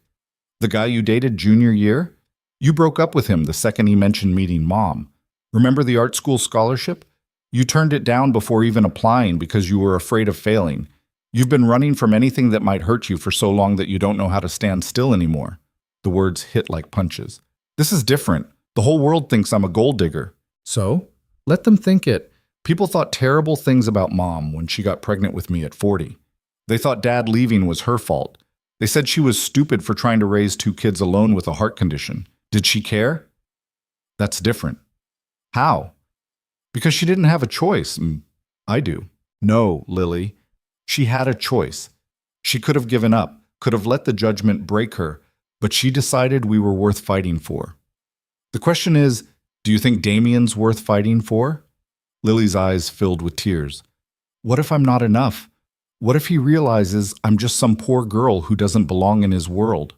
The guy you dated junior year? You broke up with him the second he mentioned meeting Mom. Remember the art school scholarship? You turned it down before even applying because you were afraid of failing. You've been running from anything that might hurt you for so long that you don't know how to stand still anymore. The words hit like punches. This is different. The whole world thinks I'm a gold digger. So? Let them think it. People thought terrible things about Mom when she got pregnant with me at 40. They thought Dad leaving was her fault. They said she was stupid for trying to raise 2 kids alone with a heart condition. Did she care? That's different. How? Because she didn't have a choice. I do. No, Lily. She had a choice. She could have given up, could have let the judgment break her, but she decided we were worth fighting for. The question is, do you think Damien's worth fighting for? Lily's eyes filled with tears. What if I'm not enough? What if he realizes I'm just some poor girl who doesn't belong in his world?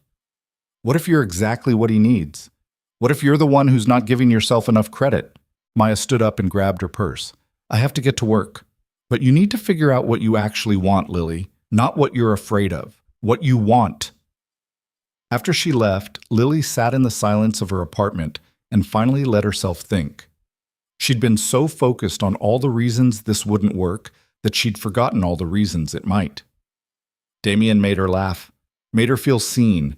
What if you're exactly what he needs? What if you're the one who's not giving yourself enough credit? Maya stood up and grabbed her purse. I have to get to work. But you need to figure out what you actually want, Lily. not what you're afraid of, what you want. After she left, Lily sat in the silence of her apartment and finally let herself think. She'd been so focused on all the reasons this wouldn't work that she'd forgotten all the reasons it might. Damien made her laugh, made her feel seen,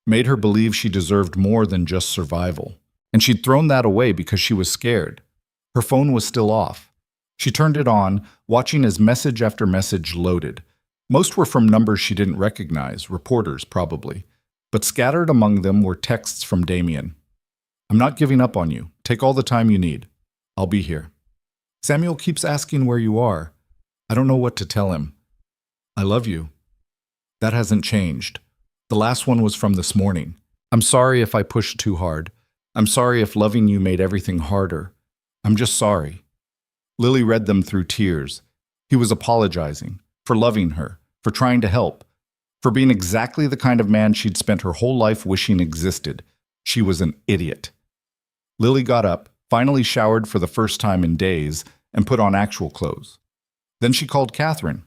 made her believe she deserved more than just survival. And she'd thrown that away because she was scared. Her phone was still off. She turned it on, watching as message after message loaded. Most were from numbers she didn't recognize, reporters probably. But scattered among them were texts from Damien. "I'm not giving up on you. Take all the time you need. I'll be here. Samuel keeps asking where you are. I don't know what to tell him. I love you." That hasn't changed. The last one was from this morning. "I'm sorry if I pushed too hard. I'm sorry if loving you made everything harder. I'm just sorry." Lily read them through tears. He was apologizing, for loving her, for trying to help, for being exactly the kind of man she'd spent her whole life wishing existed. She was an idiot. Lily got up, finally showered for the first time in days, and put on actual clothes. Then she called Catherine.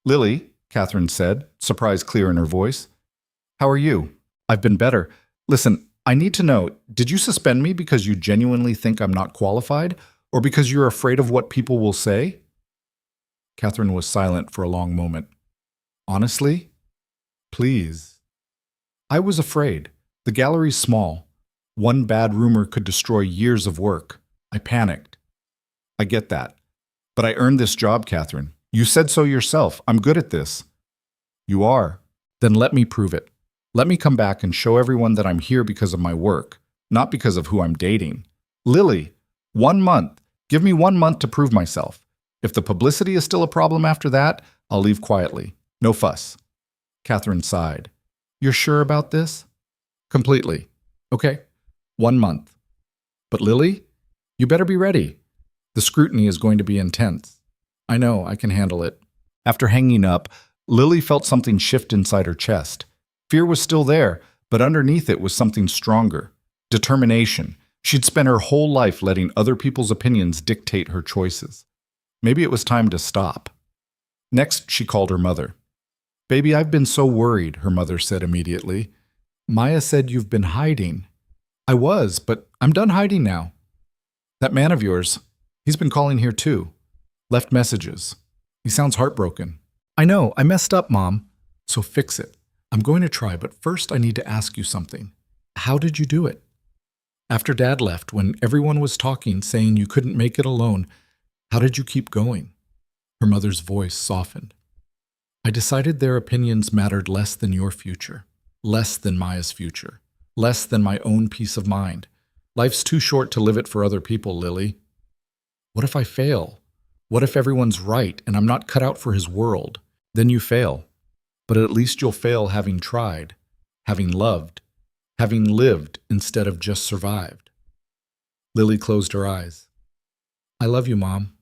"Lily," Catherine said, surprise clear in her voice. "How are you?" "I've been better. Listen, I need to know, did you suspend me because you genuinely think I'm not qualified, or because you're afraid of what people will say?" Catherine was silent for a long moment. "Honestly? Please." "I was afraid. The gallery's small. One bad rumor could destroy years of work. I panicked." "I get that. But I earned this job, Catherine. You said so yourself. I'm good at this." "You are. Then let me prove it. Let me come back and show everyone that I'm here because of my work, not because of who I'm dating. Lily, 1 month. Give me 1 month to prove myself. If the publicity is still a problem after that, I'll leave quietly. No fuss." Catherine sighed. "You're sure about this?" "Completely." "Okay, 1 month. But Lily, you better be ready. The scrutiny is going to be intense." "I know, I can handle it." After hanging up, Lily felt something shift inside her chest. Fear was still there, but underneath it was something stronger. Determination. She'd spent her whole life letting other people's opinions dictate her choices. Maybe it was time to stop. Next, she called her mother. "Baby, I've been so worried," her mother said immediately. "Maya said you've been hiding." "I was, but I'm done hiding now. That man of yours, he's been calling here too. Left messages. He sounds heartbroken." "I know, I messed up, Mom." "So fix it. I'm going to try, but first I need to ask you something. How did you do it? After Dad left, when everyone was talking, saying you couldn't make it alone, how did you keep going?" Her mother's voice softened. "I decided their opinions mattered less than your future, less than Maya's future, less than my own peace of mind. Life's too short to live it for other people, Lily. What if I fail? What if everyone's right and I'm not cut out for his world? Then you fail. But at least you'll fail having tried, having loved, having lived instead of just survived." Lily closed her eyes. "I love you, Mom.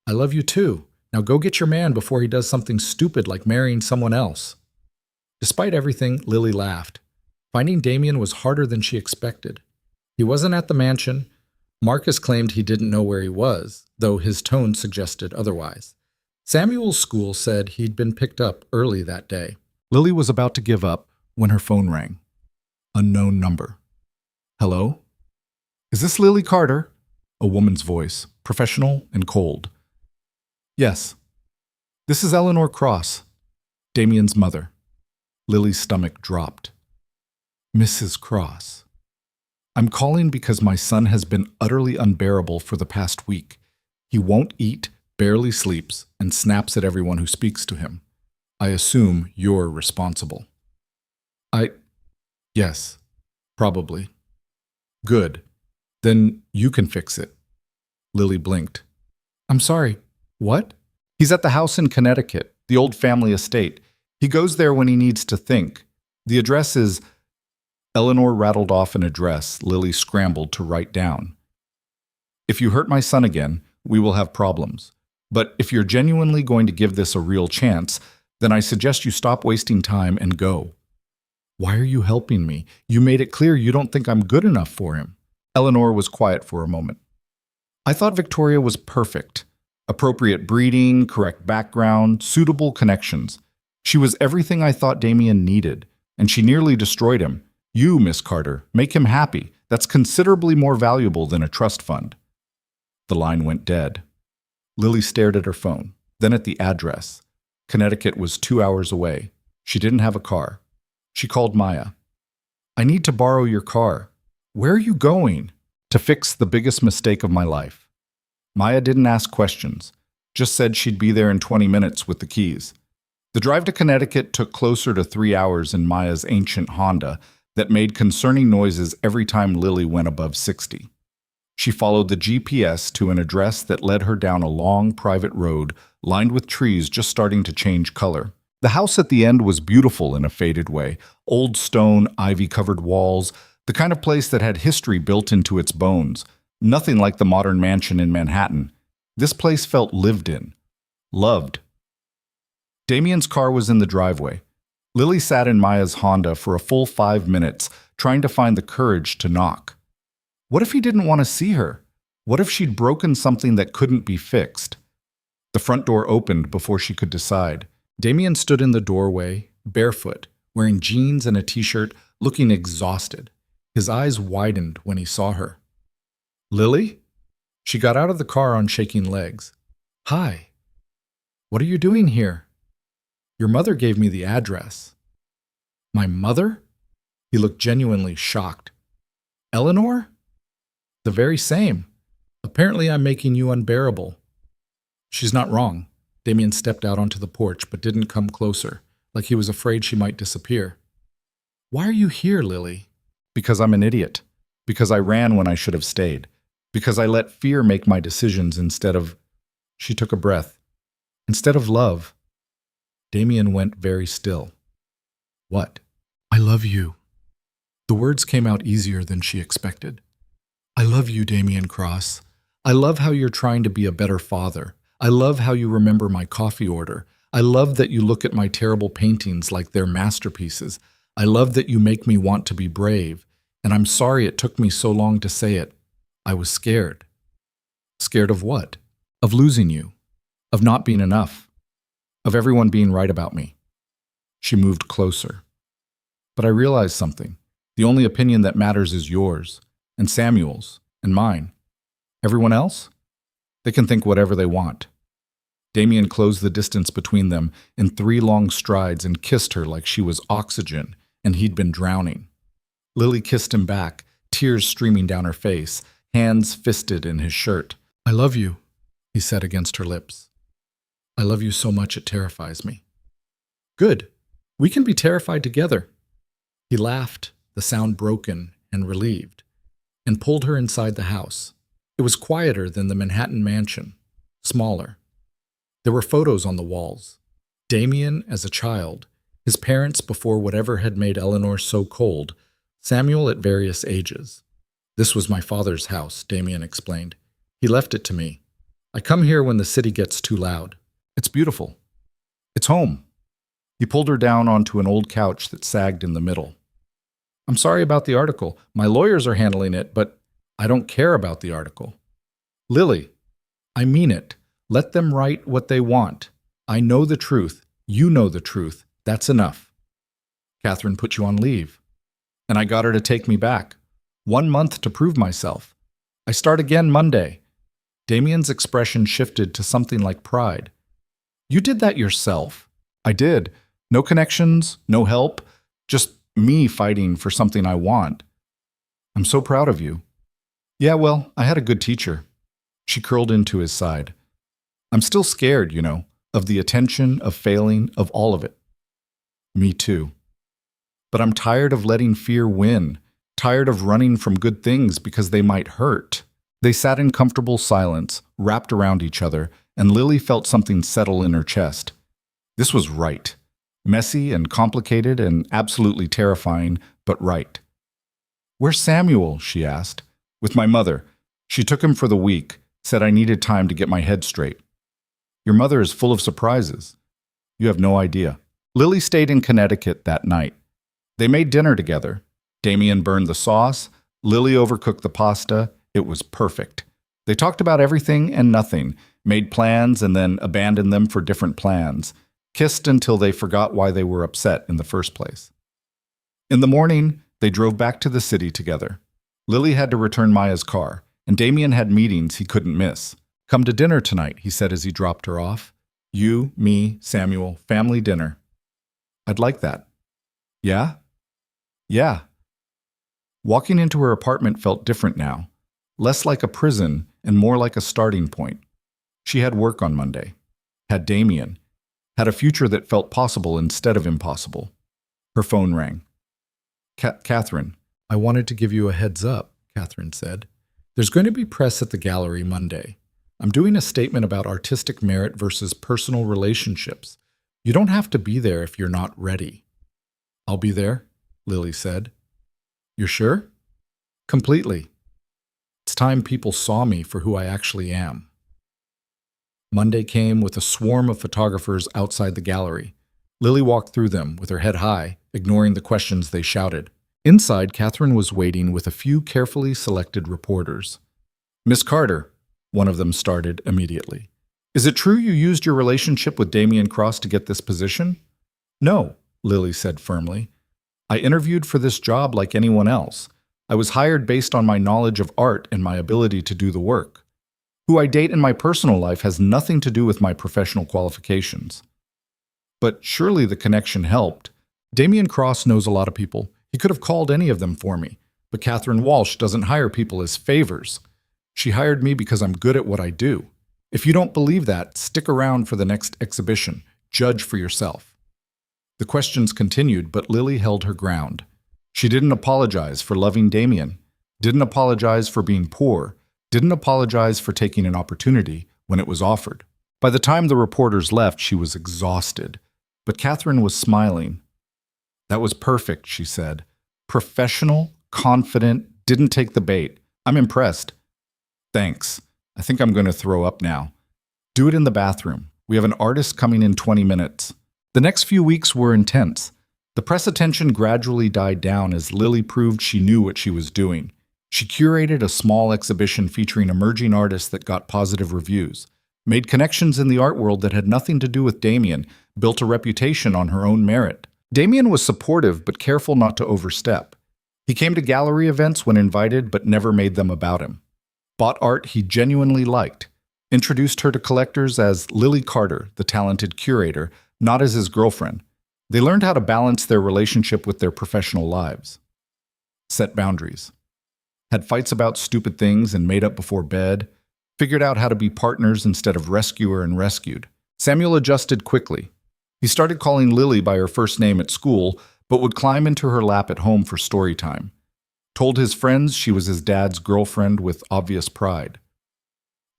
I love you too. Now go get your man before he does something stupid like marrying someone else." Despite everything, Lily laughed. Finding Damien was harder than she expected. He wasn't at the mansion. Marcus claimed he didn't know where he was, though his tone suggested otherwise. Samuel's school said he'd been picked up early that day. Lily was about to give up when her phone rang. Unknown number. "Hello? Is this Lily Carter?" A woman's voice, professional and cold. "Yes. This is Eleanor Cross, Damien's mother." Lily's stomach dropped. "Mrs. Cross. I'm calling because my son has been utterly unbearable for the past week. He won't eat, barely sleeps, and snaps at everyone who speaks to him. I assume you're responsible." Yes, probably." "Good. Then you can fix it." Lily blinked. "I'm sorry. What?" "He's at the house in Connecticut, the old family estate. He goes there when he needs to think. The address is—" Eleanor rattled off an address Lily scrambled to write down. "If you hurt my son again, we will have problems. But if you're genuinely going to give this a real chance, then I suggest you stop wasting time and go." "Why are you helping me? You made it clear you don't think I'm good enough for him." Eleanor was quiet for a moment. "I thought Victoria was perfect. Appropriate breeding, correct background, suitable connections. She was everything I thought Damien needed, and she nearly destroyed him. You, Miss Carter, make him happy. That's considerably more valuable than a trust fund. The line went dead. Lily stared at her phone, then at the address. Connecticut was 2 hours away. She didn't have a car. She called Maya. I need to borrow your car. Where are you going? To fix the biggest mistake of my life. Maya didn't ask questions, just said she'd be there in 20 minutes with the keys. The drive to Connecticut took closer to 3 hours in Maya's ancient Honda that made concerning noises every time Lily went above 60. She followed the GPS to an address that led her down a long private road lined with trees just starting to change color. The house at the end was beautiful in a faded way, old stone, ivy-covered walls, the kind of place that had history built into its bones. Nothing like the modern mansion in Manhattan. This place felt lived in, loved. Damien's car was in the driveway. Lily sat in Maya's Honda for a full 5 minutes, trying to find the courage to knock. What if he didn't want to see her? What if she'd broken something that couldn't be fixed? The front door opened before she could decide. Damien stood in the doorway, barefoot, wearing jeans and a t-shirt, looking exhausted. His eyes widened when he saw her. Lily? She got out of the car on shaking legs. Hi. What are you doing here? Your mother gave me the address. My mother? He looked genuinely shocked. Eleanor? The very same. Apparently I'm making you unbearable. She's not wrong. Damien stepped out onto the porch but didn't come closer, like he was afraid she might disappear. Why are you here, Lily? Because I'm an idiot. Because I ran when I should have stayed. Because I let fear make my decisions instead of... She took a breath. Instead of love. Damien went very still. What? I love you. The words came out easier than she expected. I love you, Damien Cross. I love how you're trying to be a better father. I love how you remember my coffee order. I love that you look at my terrible paintings like they're masterpieces. I love that you make me want to be brave. And I'm sorry it took me so long to say it. I was scared. Scared of what? Of losing you. Of not being enough. Of everyone being right about me. She moved closer. But I realized something. The only opinion that matters is yours, and Samuel's, and mine. Everyone else? They can think whatever they want. Damien closed the distance between them in 3 long strides and kissed her like she was oxygen and he'd been drowning. Lily kissed him back, tears streaming down her face, hands fisted in his shirt. I love you, he said against her lips. I love you so much it terrifies me. Good. We can be terrified together. He laughed, the sound broken and relieved, and pulled her inside the house. It was quieter than the Manhattan mansion, smaller. There were photos on the walls. Damien as a child, his parents before whatever had made Eleanor so cold, Samuel at various ages. This was my father's house, Damien explained. He left it to me. I come here when the city gets too loud. It's beautiful. It's home. He pulled her down onto an old couch that sagged in the middle. I'm sorry about the article. My lawyers are handling it, but I don't care about the article. Lily, I mean it. Let them write what they want. I know the truth. You know the truth. That's enough. Catherine put you on leave. And I got her to take me back. 1 month to prove myself. I start again Monday. Damien's expression shifted to something like pride. You did that yourself. I did. No connections, no help, just me fighting for something I want. I'm so proud of you. Yeah, well, I had a good teacher. She curled into his side. I'm still scared, you know, of the attention, of failing, of all of it. Me too. But I'm tired of letting fear win, tired of running from good things because they might hurt. They sat in comfortable silence, wrapped around each other, and Lily felt something settle in her chest. This was right. Messy and complicated and absolutely terrifying, but right. Where's Samuel? She asked. With my mother. She took him for the week, said I needed time to get my head straight. Your mother is full of surprises. You have no idea. Lily stayed in Connecticut that night. They made dinner together. Damien burned the sauce. Lily overcooked the pasta. It was perfect. They talked about everything and nothing, made plans and then abandoned them for different plans, kissed until they forgot why they were upset in the first place. In the morning, they drove back to the city together. Lily had to return Maya's car, and Damien had meetings he couldn't miss. "Come to dinner tonight," he said as he dropped her off. "You, me, Samuel, family dinner." "I'd like that." "Yeah?" "Yeah." Walking into her apartment felt different now, less like a prison and more like a starting point. She had work on Monday, had Damien, had a future that felt possible instead of impossible. Her phone rang. "Catherine, I wanted to give you a heads up," Catherine said. "There's going to be press at the gallery Monday. I'm doing a statement about artistic merit versus personal relationships. You don't have to be there if you're not ready." "I'll be there," Lily said. "You're sure?" "Completely. It's time people saw me for who I actually am." Monday came with a swarm of photographers outside the gallery. Lily walked through them with her head high, ignoring the questions they shouted. Inside, Catherine was waiting with a few carefully selected reporters. "Miss Carter," one of them started immediately. "Is it true you used your relationship with Damien Cross to get this position?" "No," Lily said firmly. "I interviewed for this job like anyone else. I was hired based on my knowledge of art and my ability to do the work. Who I date in my personal life has nothing to do with my professional qualifications." "But surely the connection helped. Damien Cross knows a lot of people. He could have called any of them for me. But Catherine Walsh doesn't hire people as favors. She hired me because I'm good at what I do. If you don't believe that, stick around for the next exhibition. Judge for yourself." The questions continued, but Lily held her ground. She didn't apologize for loving Damien, didn't apologize for being poor, didn't apologize for taking an opportunity when it was offered. By the time the reporters left, she was exhausted, but Catherine was smiling. "That was perfect," she said. "Professional, confident, didn't take the bait. I'm impressed." "Thanks. I think I'm going to throw up now. Do it in the bathroom. We have an artist coming in 20 minutes. The next few weeks were intense. The press attention gradually died down as Lily proved she knew what she was doing. She curated a small exhibition featuring emerging artists that got positive reviews, made connections in the art world that had nothing to do with Damien, built a reputation on her own merit. Damien was supportive but careful not to overstep. He came to gallery events when invited but never made them about him. Bought art he genuinely liked. Introduced her to collectors as Lily Carter, the talented curator, not as his girlfriend. They learned how to balance their relationship with their professional lives. Set boundaries. Had fights about stupid things and made up before bed. Figured out how to be partners instead of rescuer and rescued. Samuel adjusted quickly. He started calling Lily by her first name at school, but would climb into her lap at home for story time. Told his friends she was his dad's girlfriend with obvious pride.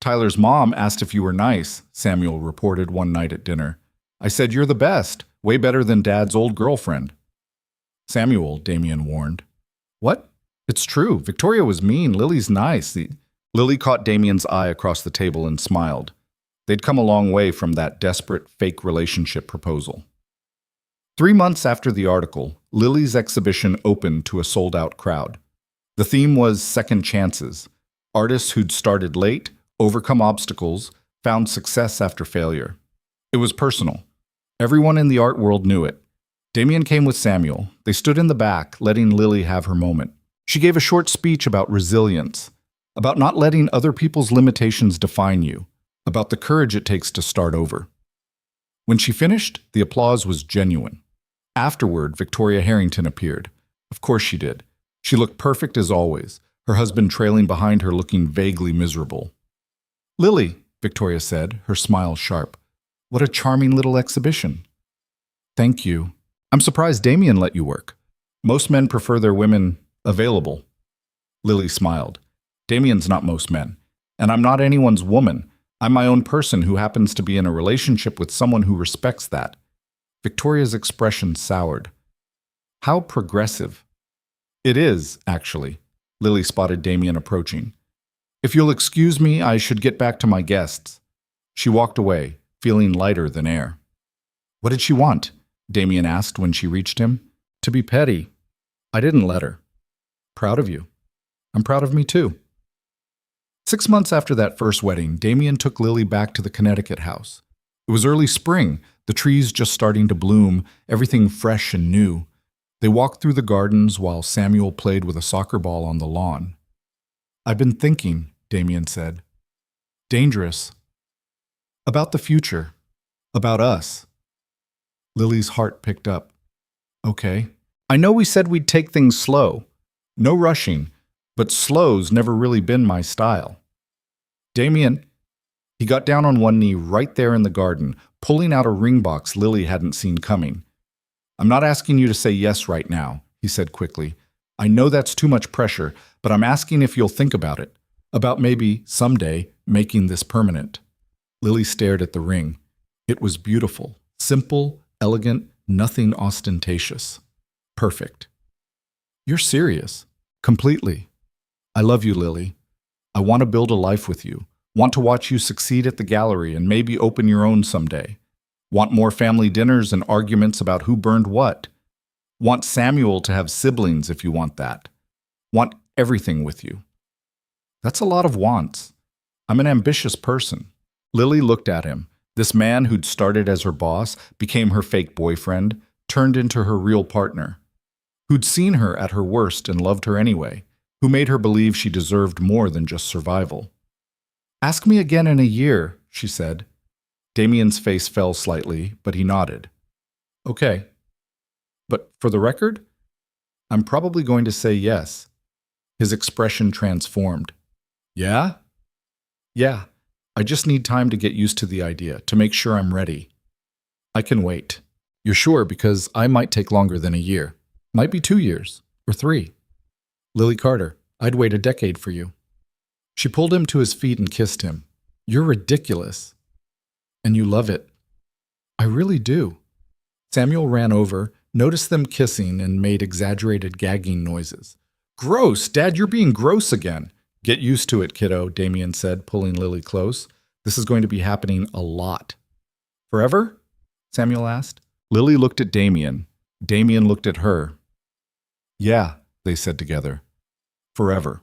"Tyler's mom asked if you were nice," Samuel reported one night at dinner. "I said you're the best, way better than Dad's old girlfriend." "Samuel," Damien warned. "What? It's true. Victoria was mean. Lily's nice." Lily caught Damien's eye across the table and smiled. They'd come a long way from that desperate, fake relationship proposal. 3 months after the article, Lily's exhibition opened to a sold-out crowd. The theme was second chances. Artists who'd started late, overcome obstacles, found success after failure. It was personal. Everyone in the art world knew it. Damien came with Samuel. They stood in the back, letting Lily have her moment. She gave a short speech about resilience, about not letting other people's limitations define you, about the courage it takes to start over. When she finished, the applause was genuine. Afterward, Victoria Harrington appeared. Of course she did. She looked perfect as always, her husband trailing behind her looking vaguely miserable. "Lily," Victoria said, her smile sharp. "What a charming little exhibition." "Thank you. I'm surprised Damien let you work. Most men prefer their women available." Lily smiled. "Damien's not most men. And I'm not anyone's woman. I'm my own person who happens to be in a relationship with someone who respects that." Victoria's expression soured. "How progressive." "It is, actually." Lily spotted Damien approaching. "If you'll excuse me, I should get back to my guests." She walked away, feeling lighter than air. "What did she want?" Damien asked when she reached him. "To be petty. I didn't let her." "Proud of you." "I'm proud of me too." 6 months after that first wedding, Damien took Lily back to the Connecticut house. It was early spring, the trees just starting to bloom, everything fresh and new. They walked through the gardens while Samuel played with a soccer ball on the lawn. "I've been thinking," Damien said. "Dangerous. About the future. About us." Lily's heart picked up. "Okay. I know we said we'd take things slow. No rushing, but slow's never really been my style." "Damien," he got down on one knee right there in the garden, pulling out a ring box Lily hadn't seen coming. "I'm not asking you to say yes right now," he said quickly. "I know that's too much pressure, but I'm asking if you'll think about it, about maybe, someday, making this permanent." Lily stared at the ring. It was beautiful, simple, elegant, nothing ostentatious. Perfect. "You're serious?" "Completely. I love you, Lily. I want to build a life with you. Want to watch you succeed at the gallery and maybe open your own someday. Want more family dinners and arguments about who burned what. Want Samuel to have siblings if you want that. Want everything with you." "That's a lot of wants. I'm an ambitious person." Lily looked at him. This man who'd started as her boss, became her fake boyfriend, turned into her real partner. Who'd seen her at her worst and loved her anyway. Who made her believe she deserved more than just survival. "Ask me again in a year," she said. Damien's face fell slightly, but he nodded. "Okay. But for the record, I'm probably going to say yes." His expression transformed. "Yeah?" "Yeah. I just need time to get used to the idea, to make sure I'm ready." "I can wait." "You're sure? Because I might take longer than a year. Might be 2 years. Or 3. "Lily Carter, I'd wait a decade for you." She pulled him to his feet and kissed him. "You're ridiculous." "And you love it." "I really do." Samuel ran over, noticed them kissing, and made exaggerated gagging noises. "Gross! Dad, you're being gross again." "Get used to it, kiddo," Damien said, pulling Lily close. "This is going to be happening a lot." "Forever?" Samuel asked. Lily looked at Damien. Damien looked at her. "Yeah," they said together. "Forever."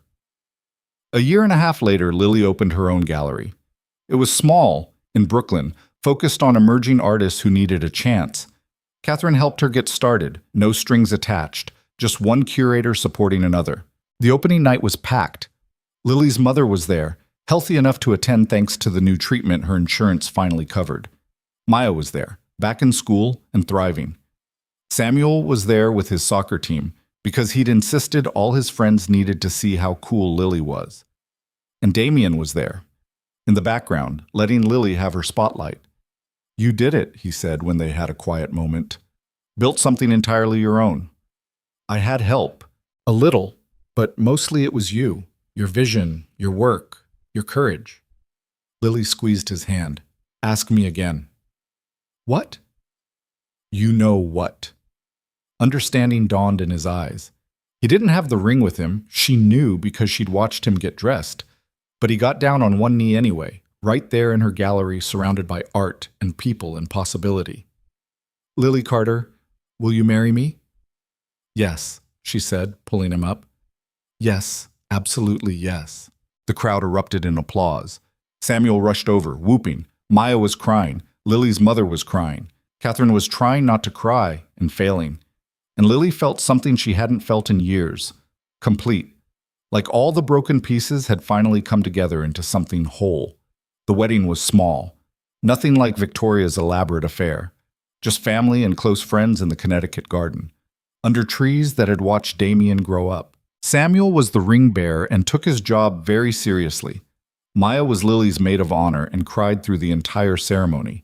A year and a half later, Lily opened her own gallery. It was small, in Brooklyn, focused on emerging artists who needed a chance. Catherine helped her get started, no strings attached, just one curator supporting another. The opening night was packed. Lily's mother was there, healthy enough to attend thanks to the new treatment her insurance finally covered. Maya was there, back in school and thriving. Samuel was there with his soccer team, because he'd insisted all his friends needed to see how cool Lily was. And Damien was there, in the background, letting Lily have her spotlight. "You did it," he said when they had a quiet moment. "Built something entirely your own." "I had help. A little, but mostly it was you. Your vision, your work, your courage." Lily squeezed his hand. "Ask me again." "What?" "You know what." Understanding dawned in his eyes. He didn't have the ring with him, she knew because she'd watched him get dressed. But he got down on one knee anyway, right there in her gallery surrounded by art and people and possibility. "Lily Carter, will you marry me?" "Yes," she said, pulling him up. "Yes, absolutely yes." The crowd erupted in applause. Samuel rushed over, whooping. Maya was crying. Lily's mother was crying. Catherine was trying not to cry and failing. And Lily felt something she hadn't felt in years. Complete. Like all the broken pieces had finally come together into something whole. The wedding was small. Nothing like Victoria's elaborate affair. Just family and close friends in the Connecticut garden. Under trees that had watched Damien grow up. Samuel was the ring bearer and took his job very seriously. Maya was Lily's maid of honor and cried through the entire ceremony.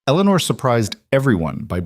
Eleanor surprised everyone by